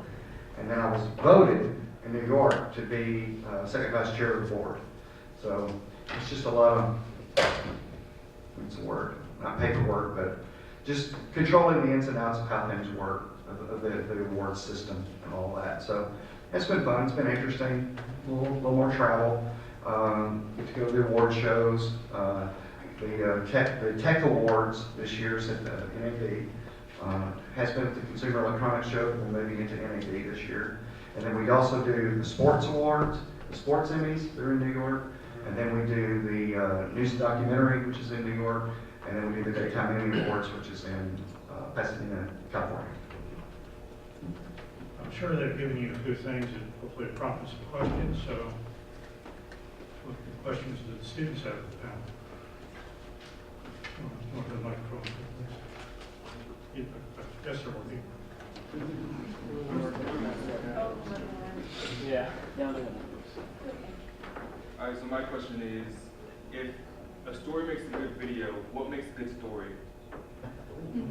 And then I was voted in New York to be second vice chair of the board. So it's just a lot of, it's a word, not paperwork, but just controlling the ins and outs of how things work, of the award system and all that. So it's been fun, it's been interesting, a little more travel, get to go to the award shows. The Tech Awards this year's at the NAB, has been at the Consumer Electronics Show, and we'll maybe into NAB this year. And then we also do the Sports Awards, the Sports Emmys, they're in New York. And then we do the News and Documentary, which is in New York. And then we do the Daytime Emmy Awards, which is in Pasadena, California. I'm sure they've given you a few things and hopefully prompted some questions, so what questions do the students have of the panel? Go to the microphone, please. Yes, sir, will be. Yeah. All right, so my question is, if a story makes a good video, what makes a good story? You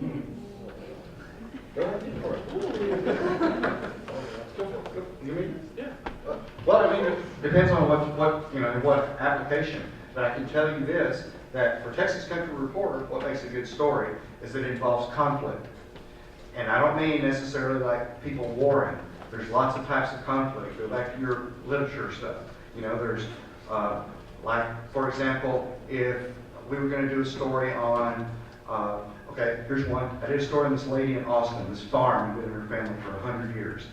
mean? Yeah. Well, I mean, it depends on what application. But I can tell you this, that for Texas Country Reporter, what makes a good story is that it involves conflict. And I don't mean necessarily like people warring. There's lots of types of conflict. Go back to your literature stuff. You know, there's like, for example, if we were going to do a story on, okay, here's one. I did a story on this lady in Austin, this farm who'd been in her family for 100 years.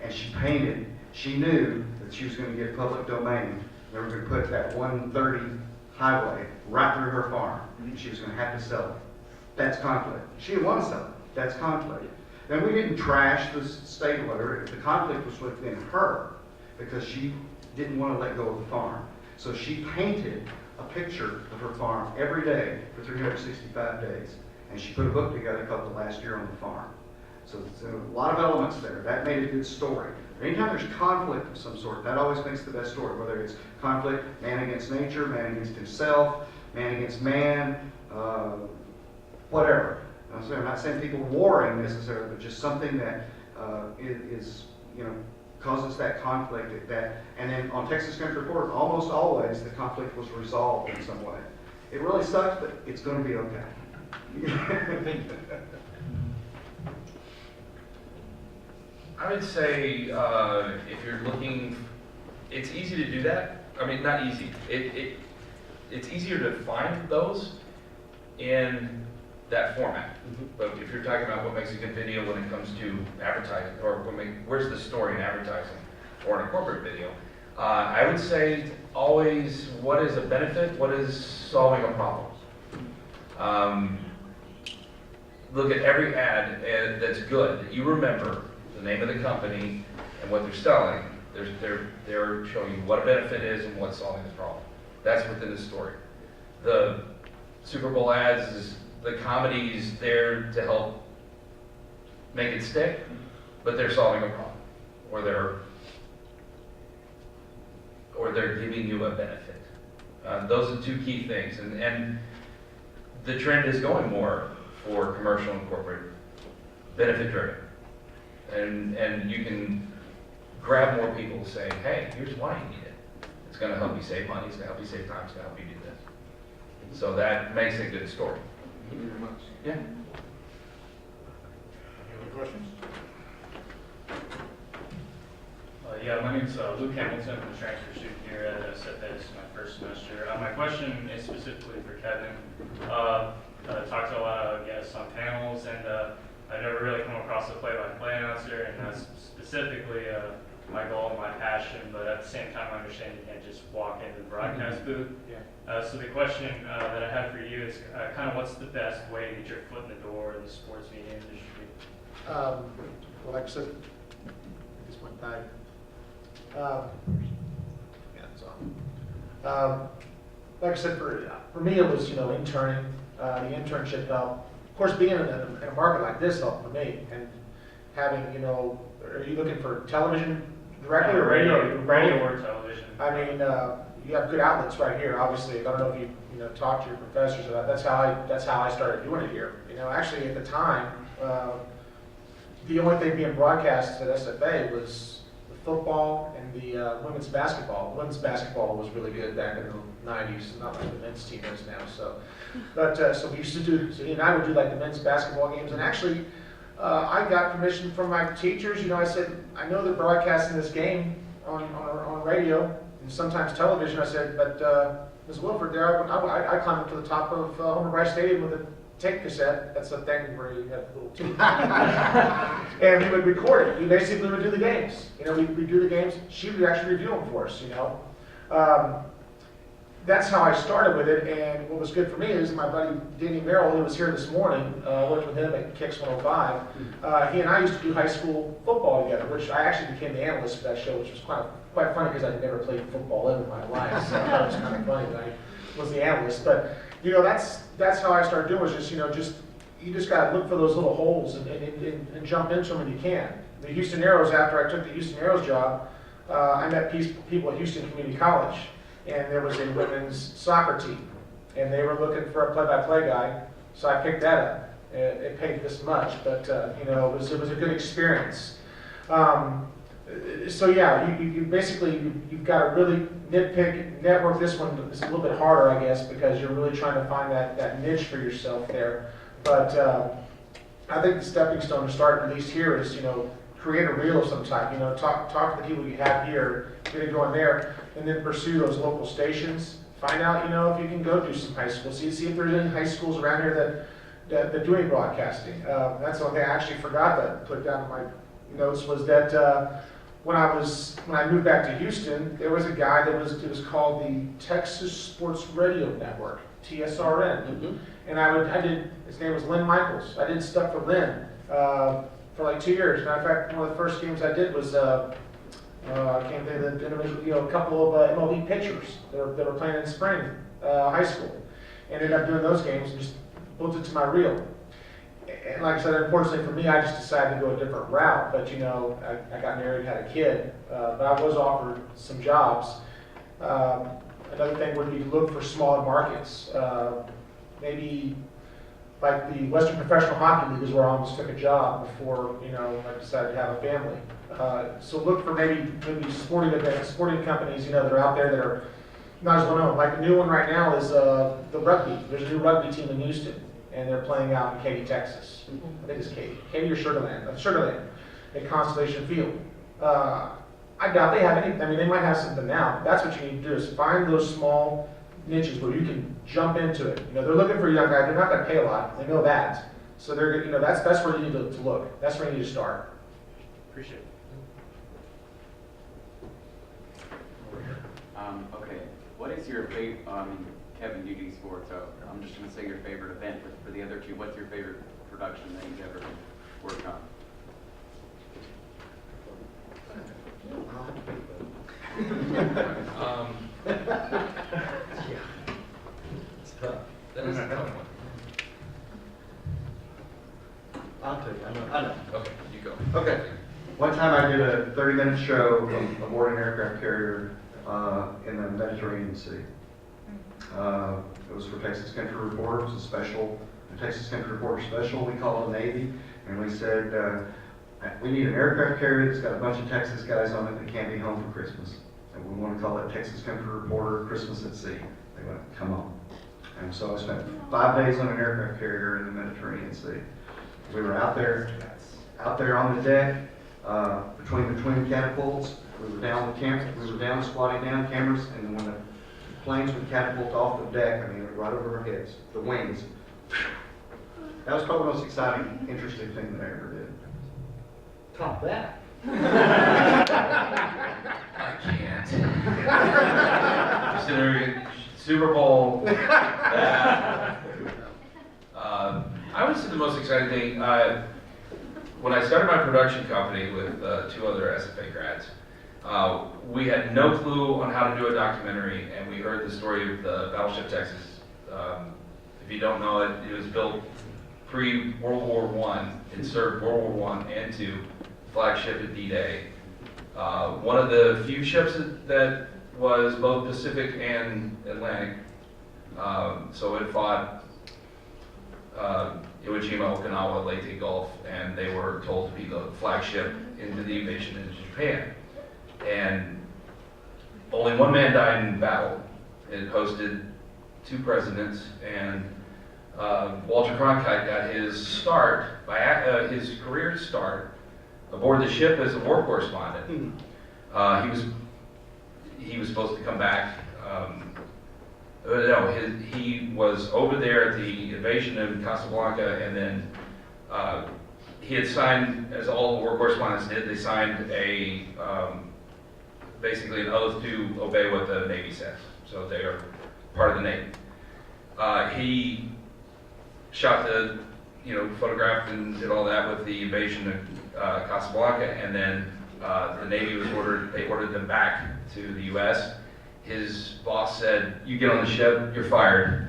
And she painted, she knew that she was going to get public domain. They were going to put that 130 highway right through her farm. And she was going to have to sell it. That's conflict. She didn't want to sell it. That's conflict. Then we didn't trash the state or whatever. The conflict was within her because she didn't want to let go of the farm. So she painted a picture of her farm every day for 365 days. And she put a book together called The Last Year on the Farm. So there's a lot of elements there. That made a good story. Anytime there's conflict of some sort, that always makes the best story. Whether it's conflict, man against nature, man against himself, man against man, whatever. I'm not saying people warring necessarily, but just something that is, causes that conflict. And then on Texas Country Report, almost always the conflict was resolved in some way. It really sucks, but it's going to be okay. I would say if you're looking, it's easy to do that. I mean, not easy. It's easier to find those in that format. But if you're talking about what makes a good video when it comes to advertising, or where's the story in advertising or in a corporate video, I would say always what is a benefit, what is solving a problem. Look at every ad that's good, that you remember the name of the company and what they're selling. They're showing you what a benefit is and what's solving the problem. That's within the story. The Super Bowl ads is the comedy's there to help make it stick, but they're solving a problem, or they're giving you a benefit. Those are two key things, and the trend is going more for commercial and corporate benefit driven, and you can grab more people saying, hey, here's why you need it. It's going to help you save money. It's going to help you save time. It's going to help you do this. So that makes a good story. Thank you very much. Yeah. Any other questions? Yeah, my name's Luke Hamilton. I'm a transfer student here at SFA. This is my first semester. My question is specifically for Kevin. Talked to a lot of guests on panels, and I've never really come across a play-by-play announcer, and that's specifically my goal and my passion, but at the same time I understand you can't just walk into the broadcast booth. Yeah. So the question that I have for you is kind of what's the best way to get your foot in the door in the sports media industry? Well, like I said, this one time. Yeah, so Like I said, for me, it was, interning, the internship helped. Of course, being in a market like this helped for me, and having, are you looking for television directly or radio? Radio or television. I mean, you have good outlets right here, obviously. I don't know if you, talk to your professors about, that's how I started doing it here. Actually at the time, the only thing being broadcast at SFA was the football and the women's basketball. Women's basketball was really good back in the 90s, not like the men's team is now. So we used to do, so he and I would do like the men's basketball games, and actually I got permission from my teachers. I said, I know they're broadcasting this game on radio and sometimes television. I said, but Ms. Wilford, I climbed up to the top of Homer Bryce Stadium with a tape cassette. That's the thing where you have a little tube. And we would record it. We basically would do the games. We'd do the games. She would actually review them for us, That's how I started with it, and what was good for me is my buddy Danny Merrill, who was here this morning, worked with him at Kicks 105. He and I used to do high school football together, which I actually became the analyst for that show, which was quite funny because I'd never played football in my life, so I thought it was kind of funny that I was the analyst. But that's how I started doing it, was you just got to look for those little holes and jump into them when you can. The Houston Aeros, after I took the Houston Aeros job, I met people at Houston Community College. And there was a women's soccer team, and they were looking for a play-by-play guy, so I picked that up. It paid this much, but it was a good experience. So yeah, you basically you've got to really nitpick, network. This one is a little bit harder, I guess, because you're really trying to find that niche for yourself there. But I think the stepping stone to start, at least here, is create a reel of some type. Talk to the people you have here, get it going there, and then pursue those local stations. Find out, if you can go do some high schools. See if there's any high schools around here that do any broadcasting. That's the one thing I actually forgot to put down in my notes was that when I moved back to Houston, there was a guy it was called the Texas Sports Radio Network, TSRN, and his name was Lynn Michaels. I did stuff for Lynn for like 2 years. Matter of fact, one of the first games I did was I can't think of the individual, a couple of MLB pitchers that were playing in spring high school. Ended up doing those games and just built it to my reel. And like I said, unfortunately for me, I just decided to go a different route. But I got married, had a kid, but I was offered some jobs. Another thing would be to look for smaller markets. Maybe like the Western Professional Hockey League is where I almost took a job before I decided to have a family. So look for maybe sporting events, sporting companies that are out there that are not as well known. Like the new one right now is the rugby. There's a new rugby team in Houston, and they're playing out in Katy, Texas. I think it's Katy or Sugar Land at Constellation Field. I doubt they have any. They might have something now. That's what you need to do is find those small niches where you can jump into it. They're looking for a young guy. They're not going to pay a lot. They know that. So they're that's where you need to look. That's where you need to start. Appreciate it. Okay, what is your favorite, Kevin, you do sports, so I'm just going to say your favorite event, but for the other two, what's your favorite production that you've ever worked on? It's tough. That is a tough one. I'll tell you, I know. Okay, you go. Okay. One time I did a 30-minute show aboard an aircraft carrier in the Mediterranean Sea. It was for Texas Country Reporter. It was a Texas Country Reporter special. We called the Navy, and we said, we need an aircraft carrier that's got a bunch of Texas guys on it that can't be home for Christmas. And we want to call it Texas Country Reporter Christmas at Sea. They went, come on. And so I spent 5 days on an aircraft carrier in the Mediterranean Sea. We were out there on the deck, between the twin catapults. We were down, squatting down, cameras, and then when the planes would catapult off the deck, right over our heads, the wings. That was probably the most exciting, interesting thing that I ever did. Top that. I can't. Considering Super Bowl. I would say the most exciting thing, when I started my production company with 2 other SFA grads, We had no clue on how to do a documentary, and we heard the story of the Battleship Texas. If you don't know it, it was built pre-World War I. It served World War I and II, flagship at D-Day. One of the few ships that was both Pacific and Atlantic. So it fought Iwo Jima, Okinawa, Leyte Gulf, and they were told to be the flagship into the invasion into Japan. And only one man died in battle. It hosted 2 presidents, and Walter Cronkite got his start, his career start, aboard the ship as a war correspondent. He was supposed to come back. No, he was over there at the invasion of Casablanca, and then he had signed, as all war correspondents did, they signed a basically an oath to obey what the Navy says. So they are part of the Navy. He shot the, photographed and did all that with the invasion of Casablanca, and then the Navy was they ordered them back to the U.S. His boss said, "You get on the ship, you're fired."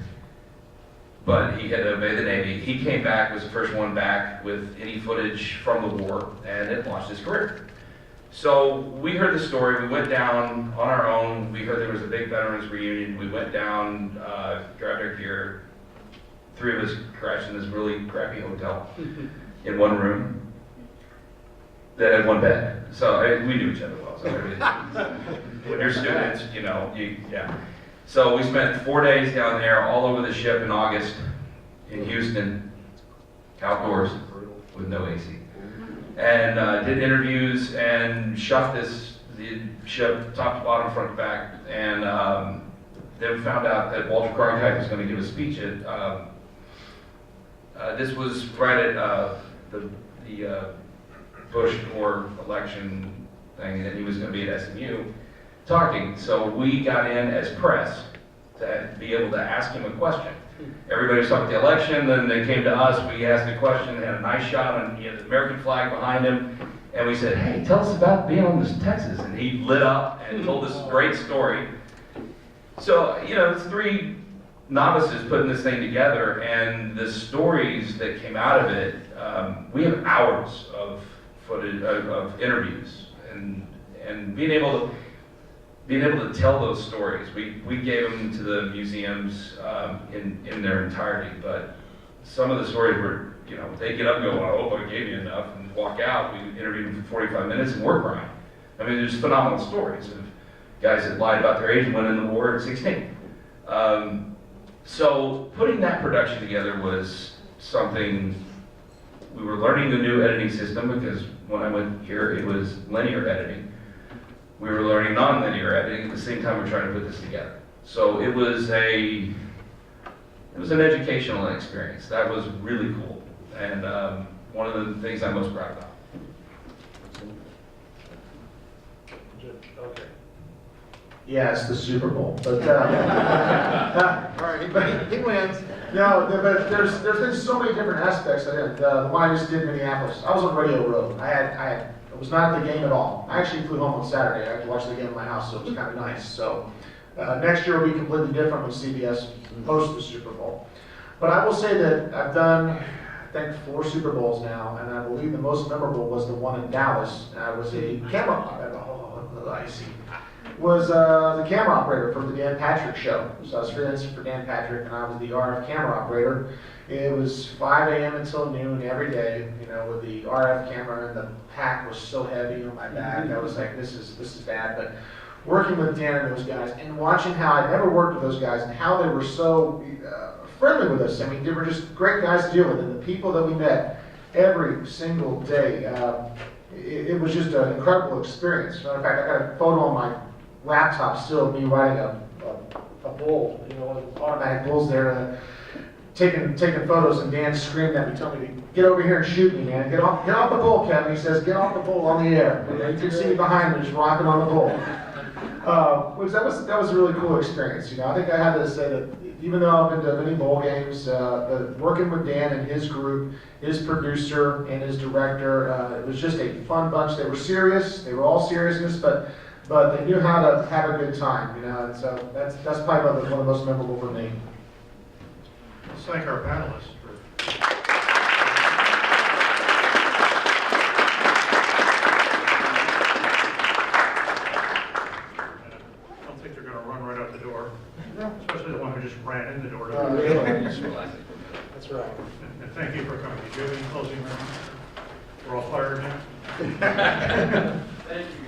But he had to obey the Navy. He came back, was the first one back with any footage from the war, and it launched his career. So we heard the story, we went down on our own, we heard there was a big veterans reunion, we went down, grabbed our gear, 3 of us crashed in this really crappy hotel in one room that had 1 bed. So we knew each other well. So when you're students, yeah. So we spent 4 days down there, all over the ship in August, in Houston, outdoors, with no AC. And did interviews and shot the ship top to bottom, front to back, and then found out that Walter Cronkite was going to give a speech at, this was right at the Bush-Gore election thing, and he was going to be at SMU talking. So we got in as press to be able to ask him a question. Everybody was talking about the election, then they came to us, we asked a question, had a nice shot, and he had the American flag behind him, and we said, "Hey, tell us about being on this Texas," and he lit up and told this great story. So, it's 3 novices putting this thing together, and the stories that came out of it, we have hours of footage, of interviews, and being able to tell those stories. We gave them to the museums in their entirety, but some of the stories were, they get up and go, "I hope I gave you enough," and walk out. We interviewed them for 45 minutes and we're crying. I mean, there's phenomenal stories of guys that lied about their age and went in the war at 16. So putting that production together was something. We were learning the new editing system, because when I went here it was linear editing. We were learning non-linear editing at the same time we were trying to put this together. So it was an educational experience. That was really cool, and one of the things I'm most proud about. Okay. Yeah, it's the Super Bowl, but All right, he wins. no, but there's been so many different aspects of it. The one I just did in Minneapolis, I was on Radio Row. I was not at the game at all. I actually flew home on Saturday. I had to watch the game at my house, so it was kind of nice. So next year will be completely different when CBS hosts the Super Bowl. But I will say that I've done, I think, 4 Super Bowls now, and I believe the most memorable was the one in Dallas. I was a camera the camera operator for the Dan Patrick show. So I was freelancing for Dan Patrick, and I was the RF camera operator. It was 5 a.m. until noon every day, with the RF camera, and the pack was so heavy on my back. I was like, this is bad. But working with Dan and those guys, and watching how I'd never worked with those guys, and how they were so friendly with us. I mean, they were just great guys to deal with, and the people that we met every single day, it was just an incredible experience. As a matter of fact, I got a photo on my laptop still of me riding a bull, automatic bulls there, taking photos, and Dan screamed at me, telling me to get over here and shoot me, man. Get off the bull, Kevin. He says, get off the bull on the air. And you can see me behind me just rocking on the bull. That was a really cool experience. I think I had to say that even though I've been to many bowl games, working with Dan and his group, his producer and his director, it was just a fun bunch. They were serious. They were all seriousness, but they knew how to have a good time, you know. And so that's probably one of the most memorable for me. Let's thank our panelists for. I don't think they're going to run right out the door, especially the one who just ran in the door. That's right. And thank you for coming. Did you have any closing remarks? We're all fired now? Thank you.